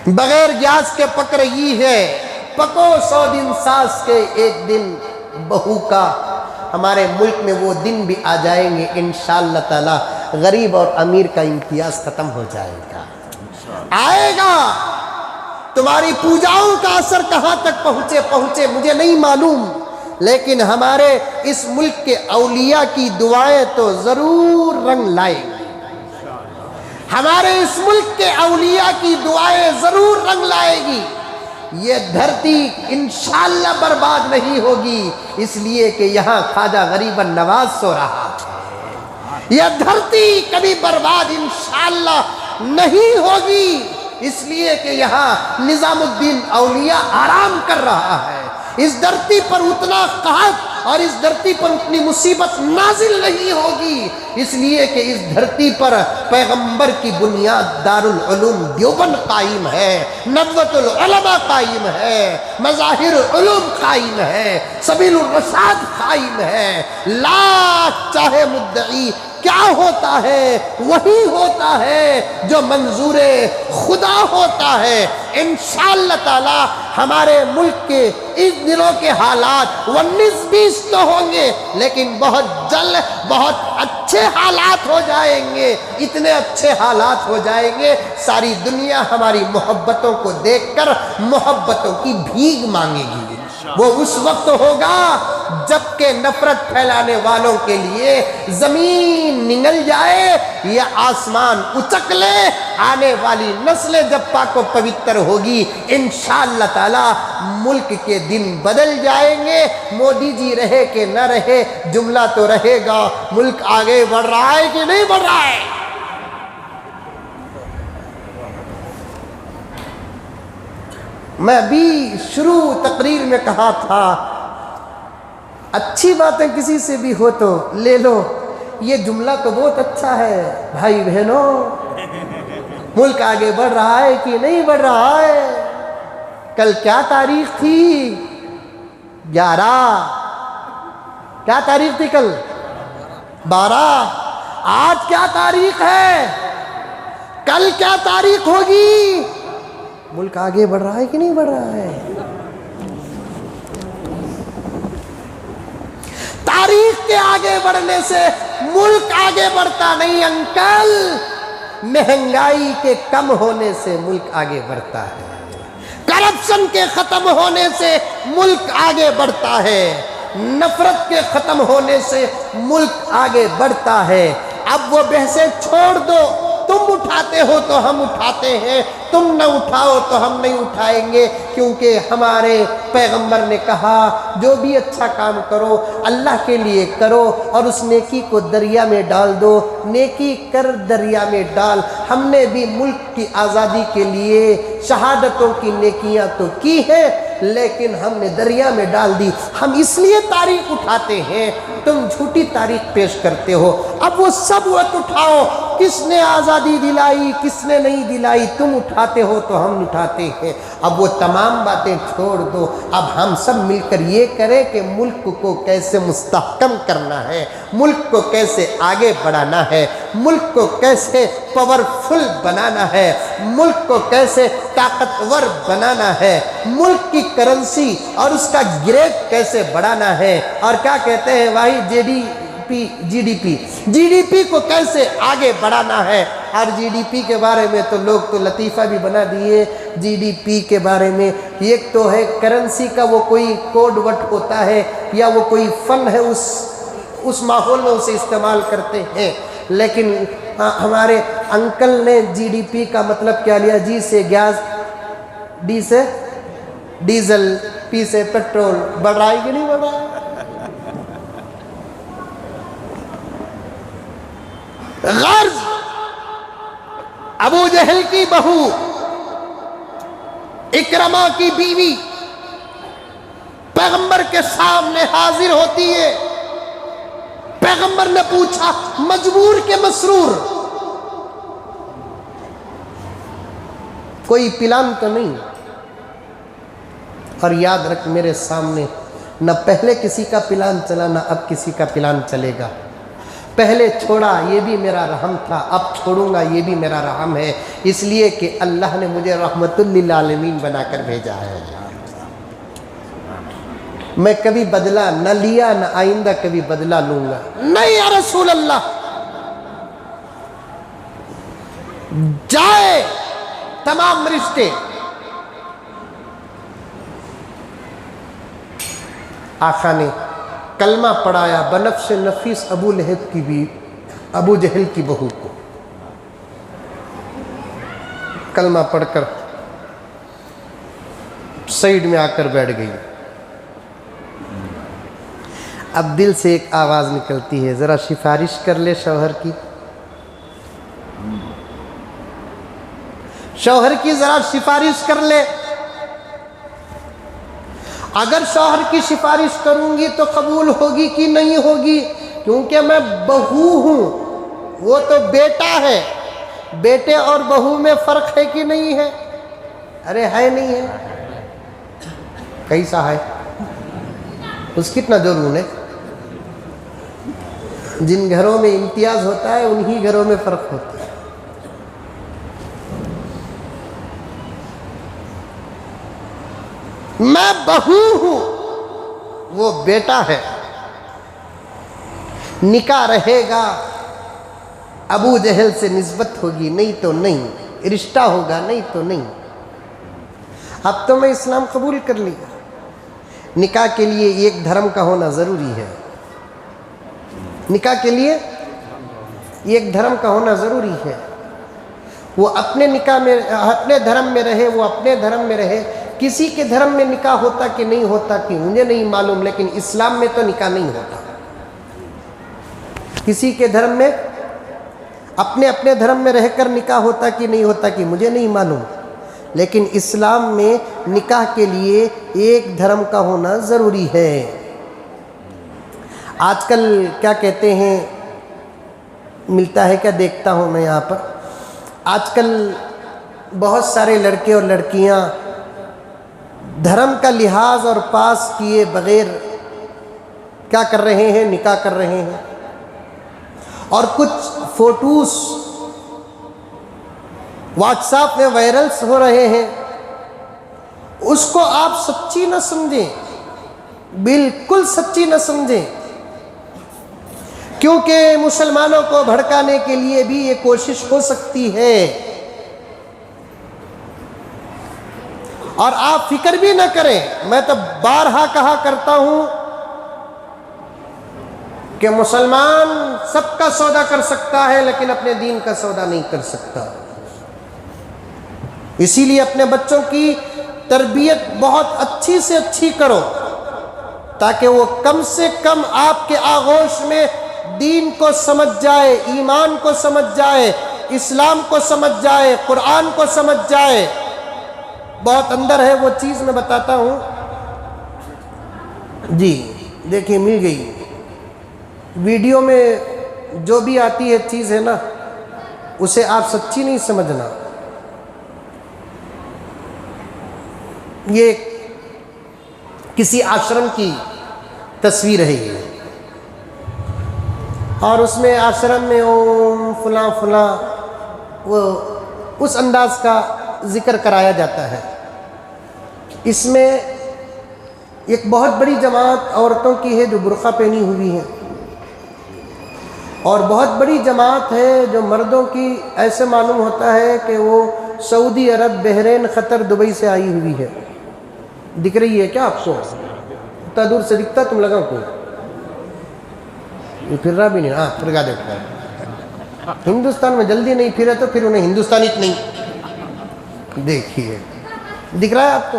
بغیر گیس کے پک رہی ہے. پکو 100 دن ساس کے ایک دن بہو کا. ہمارے ملک میں وہ دن بھی آ جائیں گے انشاءاللہ تعالی غریب اور امیر کا امتیاز ختم ہو جائے گا، آئے گا. تمہاری پوجاؤں کا اثر کہاں تک پہنچے مجھے نہیں معلوم، لیکن ہمارے اس ملک کے اولیاء کی دعائیں تو ضرور رنگ لائیں گی. ہمارے اس ملک کے اولیاء کی دعائیں ضرور رنگ لائے گی. یہ دھرتی انشاءاللہ برباد نہیں ہوگی اس لیے کہ یہاں خواجہ غریب نواز سو رہا ہے. یہ دھرتی کبھی برباد انشاءاللہ نہیں ہوگی اس لیے کہ یہاں نظام الدین اولیاء آرام کر رہا ہے. اس دھرتی پر اتنا قحط اور اس دھرتی پر اتنی مصیبت نازل نہیں ہوگی اس لیے کہ اس دھرتی پر پیغمبر کی بنیاد دارالعلوم دیوبند قائم ہے، ندوۃ العلماء قائم ہے، مظاہر العلوم قائم ہے، سبیل الرشاد قائم ہے. لاکھ چاہے مدعی کیا ہوتا ہے وہی ہوتا ہے جو منظور خدا ہوتا ہے. انشاءاللہ تعالی ہمارے ملک کے اس دنوں کے حالات 19-20 تو ہوں گے لیکن بہت جلد بہت اچھے حالات ہو جائیں گے. اتنے اچھے حالات ہو جائیں گے ساری دنیا ہماری محبتوں کو دیکھ کر محبتوں کی بھیگ مانگے گی. وہ اس وقت ہوگا جبکہ نفرت پھیلانے والوں کے لیے زمین نگل جائے یا آسمان اچک لے. آنے والی نسلیں جب پاک و پوتر ہوگی انشاءاللہ تعالی ملک کے دن بدل جائیں گے. مودی جی رہے کہ نہ رہے جملہ تو رہے گا، ملک آگے بڑھ رہا ہے کہ نہیں بڑھ رہا ہے. میں بھی شروع تقریر میں کہا تھا اچھی باتیں کسی سے بھی ہو تو لے لو. یہ جملہ تو بہت اچھا ہے بھائی بہنوں، ملک آگے بڑھ رہا ہے کہ نہیں بڑھ رہا ہے. کل کیا تاریخ تھی؟ 11. کیا تاریخ تھی کل؟ 12. آج کیا تاریخ ہے؟ کل کیا تاریخ ہوگی؟ ملک آگے بڑھ رہا ہے کہ نہیں بڑھ رہا ہے؟ تاریخ کے آگے بڑھنے سے ملک آگے بڑھتا نہیں انکل، مہنگائی کے کم ہونے سے ملک آگے بڑھتا ہے، کرپشن کے ختم ہونے سے ملک آگے بڑھتا ہے، نفرت کے ختم ہونے سے ملک آگے بڑھتا ہے۔ اب وہ بحثیں چھوڑ دو، تم اٹھاتے ہو تو ہم اٹھاتے ہیں، تم نہ اٹھاؤ تو ہم نہیں اٹھائیں گے، کیونکہ ہمارے پیغمبر نے کہا جو بھی اچھا کام کرو اللہ کے لیے کرو اور اس نیکی کو دریا میں ڈال دو، نیکی کر دریا میں ڈال۔ ہم نے بھی ملک کی آزادی کے لیے شہادتوں کی نیکیاں تو کی ہیں، لیکن ہم نے دریا میں ڈال دی۔ ہم اس لیے تاریخ اٹھاتے ہیں، تم جھوٹی تاریخ پیش کرتے ہو۔ اب وہ سب وقت اٹھاؤ، کس نے آزادی دلائی کس نے نہیں دلائی، تم اٹھاتے ہو تو ہم اٹھاتے ہیں۔ اب وہ تمام باتیں چھوڑ دو، اب ہم سب مل کر یہ کریں کہ ملک کو کیسے مستحکم کرنا ہے، ملک کو کیسے آگے بڑھانا ہے، ملک کو کیسے پاورفل بنانا ہے، ملک کو کیسے طاقتور بنانا ہے، ملک کی کرنسی اور اس کا گریڈ کیسے بڑھانا ہے، اور کیا کہتے ہیں بھائی جی ڈی پی کو کیسے آگے بڑھانا ہے۔ اور جی ڈی پی کے بارے میں تو لوگ تو لطیفہ بھی بنا دیے، جی ڈی پی کے بارے میں ایک تو ہے کرنسی کا وہ کوئی کوڈ وٹ ہوتا ہے یا وہ کوئی فن ہے، اس ماحول میں اسے استعمال کرتے ہیں، لیکن ہمارے انکل نے جی ڈی پی کا مطلب کیا لیا، جی سے گیس، ڈی سے ڈیزل، پی سے پیٹرول، بڑھ رہا ہے کہ نہیں بڑھ رہا ہے؟ غرض ابو جہل کی بہو اکرمہ کی بیوی پیغمبر کے سامنے حاضر ہوتی ہے۔ پیغمبر نے پوچھا مجبور کے مسرور، کوئی پلان تو نہیں؟ اور یاد رکھ میرے سامنے نہ پہلے کسی کا پلان چلا نہ اب کسی کا پلان چلے گا۔ پہلے چھوڑا یہ بھی میرا رحم تھا، اب چھوڑوں گا یہ بھی میرا رحم ہے، اس لیے کہ اللہ نے مجھے رحمت للعالمین بنا کر بھیجا ہے۔ میں کبھی بدلہ نہ لیا نہ آئندہ کبھی بدلہ لوں گا نہیں یا رسول اللہ۔ جائے تمام رشتے، آقا نے کلمہ پڑھایا بنفس نفیس ابو لہب کی بھی ابو جہل کی بہو کو، کلمہ پڑھ کر سائیڈ میں آ کر بیٹھ گئی۔ اب دل سے ایک آواز نکلتی ہے، ذرا سفارش کر لے شوہر کی، شوہر کی ذرا سفارش کر لے۔ اگر شوہر کی سفارش کروں گی تو قبول ہوگی کہ نہیں ہوگی، کیونکہ میں بہو ہوں، وہ تو بیٹا ہے، بیٹے اور بہو میں فرق ہے کہ نہیں ہے؟ ارے ہے نہیں ہے؟ کیسا ہے؟ اس کتنا ضرور ہے؟ جن گھروں میں امتیاز ہوتا ہے انہی گھروں میں فرق ہوتا ہے۔ میں بہو ہوں، وہ بیٹا ہے، نکاح رہے گا، ابو جہل سے نسبت ہوگی نہیں تو نہیں، رشتہ ہوگا نہیں تو نہیں۔ اب تو میں اسلام قبول کر لیا، نکاح کے لیے ایک دھرم کا ہونا ضروری ہے، نکاح کے لیے ایک دھرم کا ہونا ضروری ہے۔ وہ اپنے نکاح میں اپنے دھرم میں رہے، وہ اپنے دھرم میں رہے۔ کسی کے دھرم میں نکاح ہوتا کہ نہیں ہوتا کہ مجھے نہیں معلوم، لیکن اسلام میں تو نکاح نہیں ہوتا۔ کسی کے دھرم میں اپنے دھرم میں رہ کر نکاح ہوتا کہ نہیں ہوتا کہ مجھے نہیں معلوم، لیکن اسلام میں نکاح کے لیے ایک دھرم کا ہونا ضروری ہے۔ آج کل کیا کہتے ہیں، ملتا ہے کیا، دیکھتا ہوں میں یہاں پر، آج کل بہت سارے لڑکے اور لڑکیاں دھرم کا لحاظ اور پاس کیے بغیر کیا کر رہے ہیں، نکاح کر رہے ہیں، اور کچھ فوٹوز واٹس ایپ میں وائرلز ہو رہے ہیں، اس کو آپ سچی نہ سمجھیں، بالکل سچی نہ سمجھیں، کیونکہ مسلمانوں کو بھڑکانے کے لیے بھی یہ کوشش ہو سکتی ہے. اور آپ فکر بھی نہ کریں، میں تو بارہا کہا کرتا ہوں کہ مسلمان سب کا سودا کر سکتا ہے لیکن اپنے دین کا سودا نہیں کر سکتا. اسی لیے اپنے بچوں کی تربیت بہت اچھی سے اچھی کرو تاکہ وہ کم سے کم آپ کے آغوش میں دین کو سمجھ جائے، ایمان کو سمجھ جائے، اسلام کو سمجھ جائے، قرآن کو سمجھ جائے. بہت اندر ہے وہ چیز، میں بتاتا ہوں. جی دیکھیں مل گئی. ویڈیو میں جو بھی آتی ہے چیز ہے نا، اسے آپ سچی نہیں سمجھنا. یہ کسی آشرم کی تصویر ہے یہ، اور اس میں آشرم میں اوم فلاں فلاں وہ اس انداز کا ذکر کرایا جاتا ہے. اس میں ایک بہت بڑی جماعت عورتوں کی ہے جو برقع پہنی ہوئی ہے، اور بہت بڑی جماعت ہے جو مردوں کی ایسے معلوم ہوتا ہے کہ وہ سعودی عرب، بحرین، قطر، دبئی سے آئی ہوئی ہے. دکھ رہی ہے کیا آپ کو؟ اتنا دور سے دکھتا تم لگا کو؟ یہ پھر رہا بھی نہیں. ہاں پھر گا دیکھتا. ہندوستان میں جلدی نہیں پھرے تو پھر انہیں ہندوستانی نہیں. دیکھیے دکھ رہا ہے آپ کو؟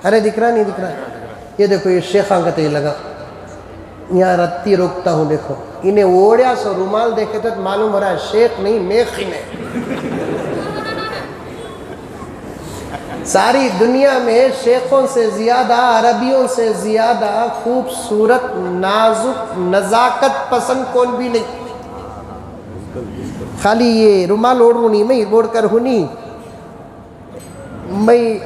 ارے دکھ رہا نہیں دکھ رہا. یہ دیکھو یہ شیخاں کا یہ لگا، یہاں رتی روکتا ہوں. دیکھو انہیں اوڑیا سو رومال دیکھے تو معلوم ہو رہا ہے شیخ نہیں میخین ہے. ساری دنیا میں شیخوں سے زیادہ، عربیوں سے زیادہ خوبصورت، نازک، نزاکت پسند کون بھی نہیں. خالی یہ رومال اوڑوں نہیں، میں اوڑ کر ہونی میں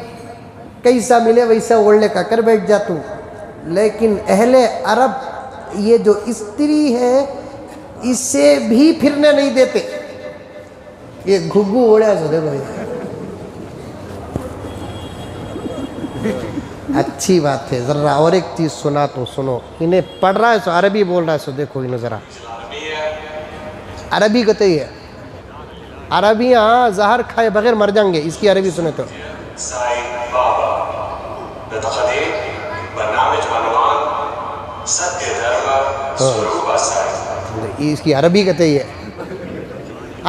کیسا ملے ویسا اوڑنے کا کر بیٹھ جاتا ہوں. لیکن اہل عرب یہ جو استری ہے اسے بھی پھرنے نہیں دیتے. یہ گھگو اوڑیا سو دے بھائی. اچھی بات ہے. ذرا اور ایک چیز سنا تو سنو. انہیں پڑھ رہا ہے سو عربی بول رہا ہے سو دیکھو انہیں ذرا. عربی کہتے ہی ہے. عربیاں زہر کھائے بغیر مر جائیں گے. اس کی عربی سنے تو اس کی عربی کہتے ہی ہے.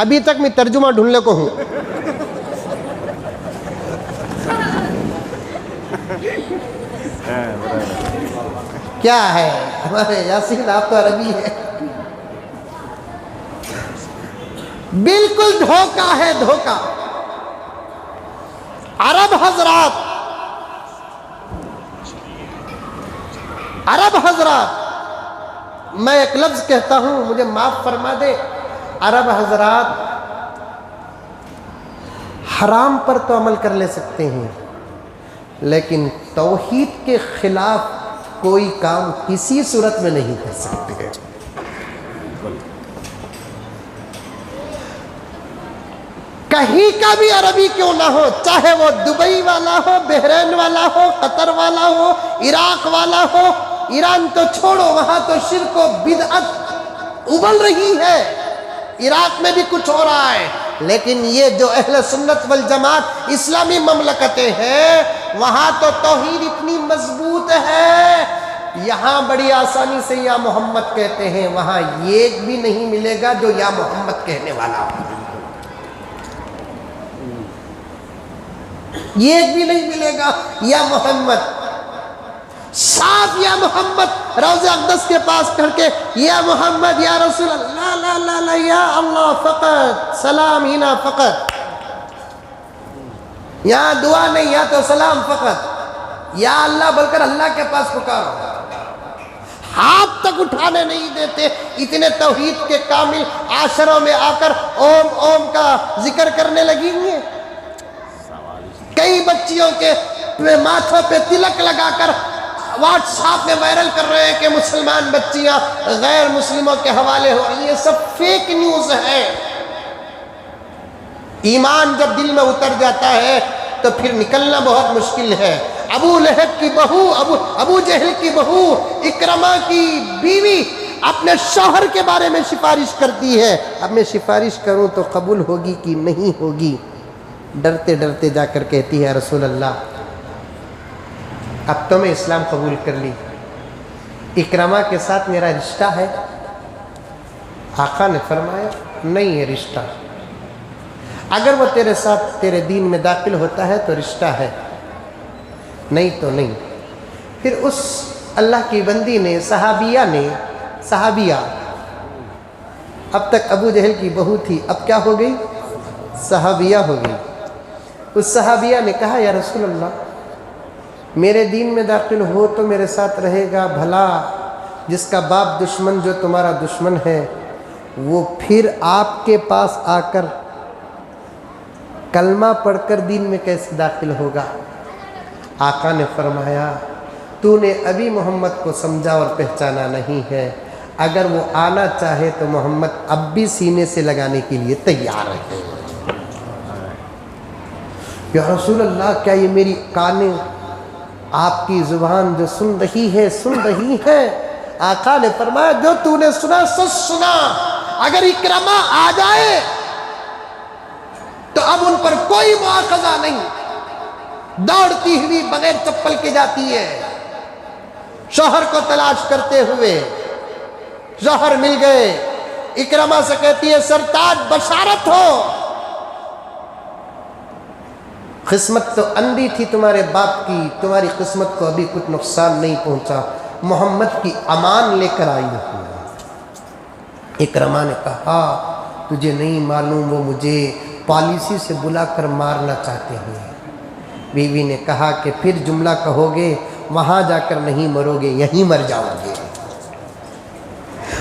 ابھی تک میں ترجمہ ڈھونڈنے کو ہوں. کیا ہے ہمارے یاسین آپ تو عربی ہے. بالکل دھوکہ ہے دھوکہ. عرب حضرات میں ایک لفظ کہتا ہوں مجھے معاف فرما دے. عرب حضرات حرام پر تو عمل کر لے سکتے ہیں لیکن توحید کے خلاف کوئی کام کسی صورت میں نہیں کر سکتے. کہیں کا بھی عربی کیوں نہ ہو، چاہے وہ دبئی والا ہو، بحرین والا ہو، قطر والا ہو، عراق والا ہو. ایران تو چھوڑو، وہاں تو شرک و بدعت ابل رہی ہے. عراق میں بھی کچھ ہو رہا ہے. لیکن یہ جو اہل سنت والجماعت اسلامی مملکتیں ہیں وہاں تو توحید اتنی مضبوط ہے. یہاں بڑی آسانی سے یا محمد کہتے ہیں، وہاں ایک بھی نہیں ملے گا جو یا محمد کہنے والا ہو. ایک بھی نہیں ملے گا یا محمد. صاف یا محمد روضہ اقدس کے پاس کر کے یا محمد یا رسول اللہ، لا لا لا یا اللہ فقط، سلام ہینا فقط. یہاں دعا نہیں، یا تو سلام فقط. یا اللہ بول کر اللہ کے پاس پکارو. ہاتھ تک اٹھانے نہیں دیتے. اتنے توحید کے کامل عاشروں میں آ کر اوم اوم کا ذکر کرنے لگی ہیں. کئی بچیوں کے ماتھوں پہ تلک لگا کر واٹس ایپ میں وائرل کر رہے ہیں کہ مسلمان بچیاں غیر مسلموں کے حوالے ہو رہی ہیں. یہ سب فیک نیوز ہے. ایمان جب دل میں اتر جاتا ہے تو پھر نکلنا بہت مشکل ہے. ابو لہب کی بہو، ابو جہل کی بہو، اکرمہ کی بیوی اپنے شوہر کے بارے میں سفارش کرتی ہے، اب میں سفارش کروں تو قبول ہوگی کہ نہیں ہوگی؟ ڈرتے ڈرتے جا کر کہتی ہے رسول اللہ اب تو میں اسلام قبول کر لی، اکرمہ کے ساتھ میرا رشتہ ہے؟ آقا نے فرمایا نہیں ہے رشتہ، اگر وہ تیرے ساتھ تیرے دین میں داخل ہوتا ہے تو رشتہ ہے، نہیں تو نہیں۔ پھر اس اللہ کی بندی نے صحابیہ اب تک ابو جہل کی بہو تھی، اب کیا ہو گئی؟ صحابیہ ہو گئی۔ اس صحابیہ نے کہا یا رسول اللہ میرے دین میں داخل ہو تو میرے ساتھ رہے گا، بھلا جس کا باپ دشمن جو تمہارا دشمن ہے وہ پھر آپ کے پاس آ کر کلمہ پڑھ کر دین میں کیسے داخل ہوگا؟ آقا نے فرمایا تو نے ابھی محمد کو سمجھا اور پہچانا نہیں ہے، اگر وہ آنا چاہے تو محمد اب بھی سینے سے لگانے کے لیے تیار ہے۔ یا رسول اللہ کیا یہ میری کانیں آپ کی زبان جو سن رہی ہے؟ آقا نے فرمایا جو تو نے سنا سچ سنا، اگر اکرمہ آ جائے تو اب ان پر کوئی مواخذہ نہیں، دوڑتی ہوئی بغیر چپل کے جاتی ہے، شوہر کو تلاش کرتے ہوئے شوہر مل گئے، اکرمہ سے کہتی ہے سرتاج بشارت ہو، قسمت تو اندھی تھی تمہارے باپ کی، تمہاری قسمت کو ابھی کچھ نقصان نہیں پہنچا، محمد کی امان لے کر آئی ہوں۔ اکرمہ نے کہا تجھے نہیں معلوم وہ مجھے پالیسی سے بلا کر مارنا چاہتے ہیں۔ بیوی نے کہا کہ پھر جملہ کہو گے وہاں جا کر نہیں مرو گے، یہیں مر جاؤ گے،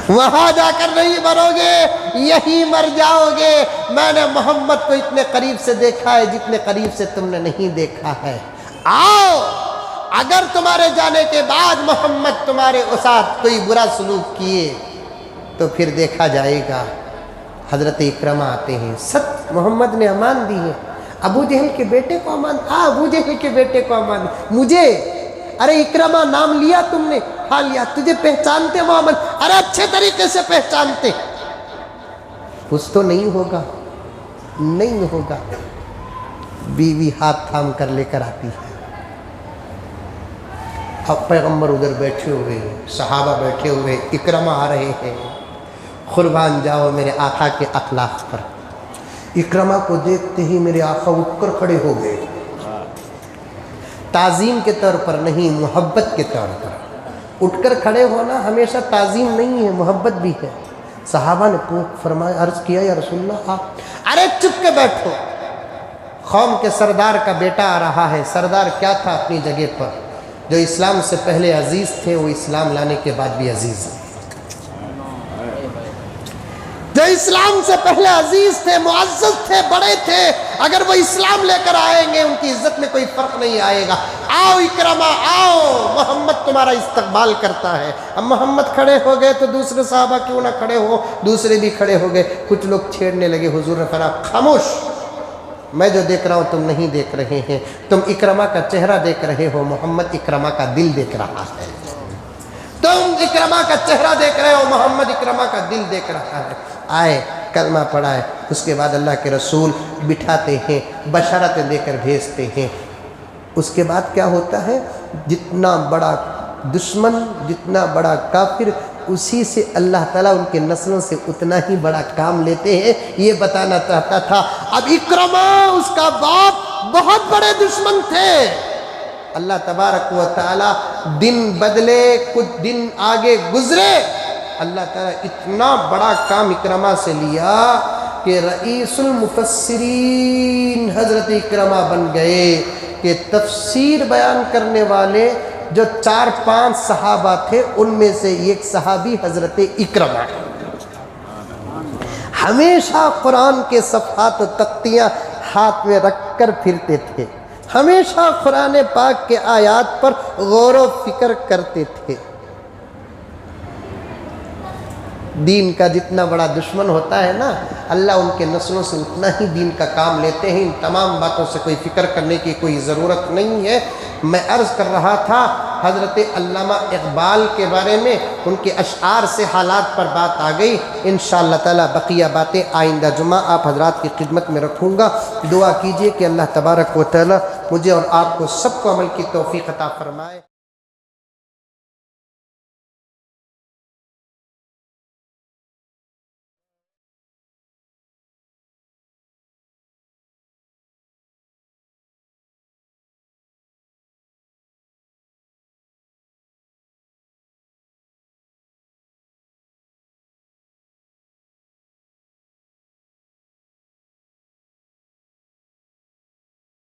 وہاں جا کر نہیں مرو گے یہیں مر جاؤ گے، میں نے محمد کو اتنے قریب سے دیکھا ہے جتنے قریب سے تم نے نہیں دیکھا ہے، آؤ اگر تمہارے جانے کے بعد محمد تمہارے ساتھ کوئی برا سلوک کیے تو پھر دیکھا جائے گا۔ حضرت اکرمہ آتے ہیں، سچ محمد نے امان دی ہے، ابو جہل کے بیٹے کو امان، ابو جہل کے بیٹے کو امان، مجھے ارے اکرمہ نام لیا تم نے؟ ہاں لیا، تجھے پہچانتے محمد؟ ارے اچھے طریقے سے پہچانتے، کچھ تو نہیں ہوگا، نہیں ہوگا۔ بیوی ہاتھ تھام کر لے کر آتی ہے، اب پیغمبر ادھر بیٹھے ہوئے، صحابہ بیٹھے ہوئے، اکرمہ آ رہے ہیں، قربان جاؤ میرے آقا کے اخلاق پر۔ اکرمہ کو دیکھتے ہی میرے آقا اٹھ کر کھڑے ہو گئے، تعظیم کے طور پر نہیں، محبت کے طور پر۔ اٹھ کر کھڑے ہونا ہمیشہ تعظیم نہیں ہے، محبت بھی ہے۔ صحابہ نے فرمایا، عرض کیا یا رسول اللہ آپ، ارے چپ کے بیٹھو، قوم کے سردار کا بیٹا آ رہا ہے۔ سردار کیا تھا اپنی جگہ پر، جو اسلام سے پہلے عزیز تھے وہ اسلام لانے کے بعد بھی عزیز ہیں، جو اسلام سے پہلے عزیز تھے، معزز تھے، بڑے تھے، اگر وہ اسلام لے کر آئیں گے ان کی عزت میں کوئی فرق نہیں آئے گا۔ آؤ اکرمہ آؤ، محمد تمہارا استقبال کرتا ہے۔ اب محمد کھڑے ہو گئے تو دوسرے صحابہ کیوں نہ کھڑے ہو، دوسرے بھی کھڑے ہو گئے، کچھ لوگ چھیڑنے لگے۔ حضور نے فرمایا خاموش، میں جو دیکھ رہا ہوں تم نہیں دیکھ رہے ہیں، تم اکرمہ کا چہرہ دیکھ رہے ہو، محمد اکرمہ کا دل دیکھ رہا ہے۔ تم اکرمہ کا چہرہ دیکھ رہے ہو، محمد اکرمہ کا دل دیکھ رہا ہے۔ آئے، کلمہ پڑھائے، اس کے بعد اللہ کے رسول بٹھاتے ہیں، بشارتیں دے کر بھیجتے ہیں۔ اس کے بعد کیا ہوتا ہے، جتنا بڑا دشمن، جتنا بڑا کافر، اسی سے اللہ تعالیٰ ان کے نسلوں سے اتنا ہی بڑا کام لیتے ہیں، یہ بتانا چاہتا تھا۔ اب اکرمہ اس کا باپ بہت بڑے دشمن تھے، اللہ تبارک و تعالیٰ دن بدلے، کچھ دن آگے گزرے، اللہ تعالیٰ اتنا بڑا کام اکرمہ سے لیا کہ رئیس المفسرین حضرت اکرمہ بن گئے، کہ تفسیر بیان کرنے والے جو 4-5 صحابہ تھے ان میں سے ایک صحابی حضرت اکرمہ، ہمیشہ قرآن کے صفحات و تختیاں ہاتھ میں رکھ کر پھرتے تھے، ہمیشہ قرآن پاک کے آیات پر غور و فکر کرتے تھے۔ دین کا جتنا بڑا دشمن ہوتا ہے نا، اللہ ان کے نسلوں سے اتنا ہی دین کا کام لیتے ہیں۔ ان تمام باتوں سے کوئی فکر کرنے کی کوئی ضرورت نہیں ہے۔ میں عرض کر رہا تھا حضرت علامہ اقبال کے بارے میں ان کے اشعار سے حالات پر بات آ گئی۔ انشاءاللہ تعالی بقیہ باتیں آئندہ جمعہ آپ حضرات کی خدمت میں رکھوں گا۔ دعا کیجئے کہ اللہ تبارک و تعالی مجھے اور آپ کو سب کو عمل کی توفیق عطا فرمائے۔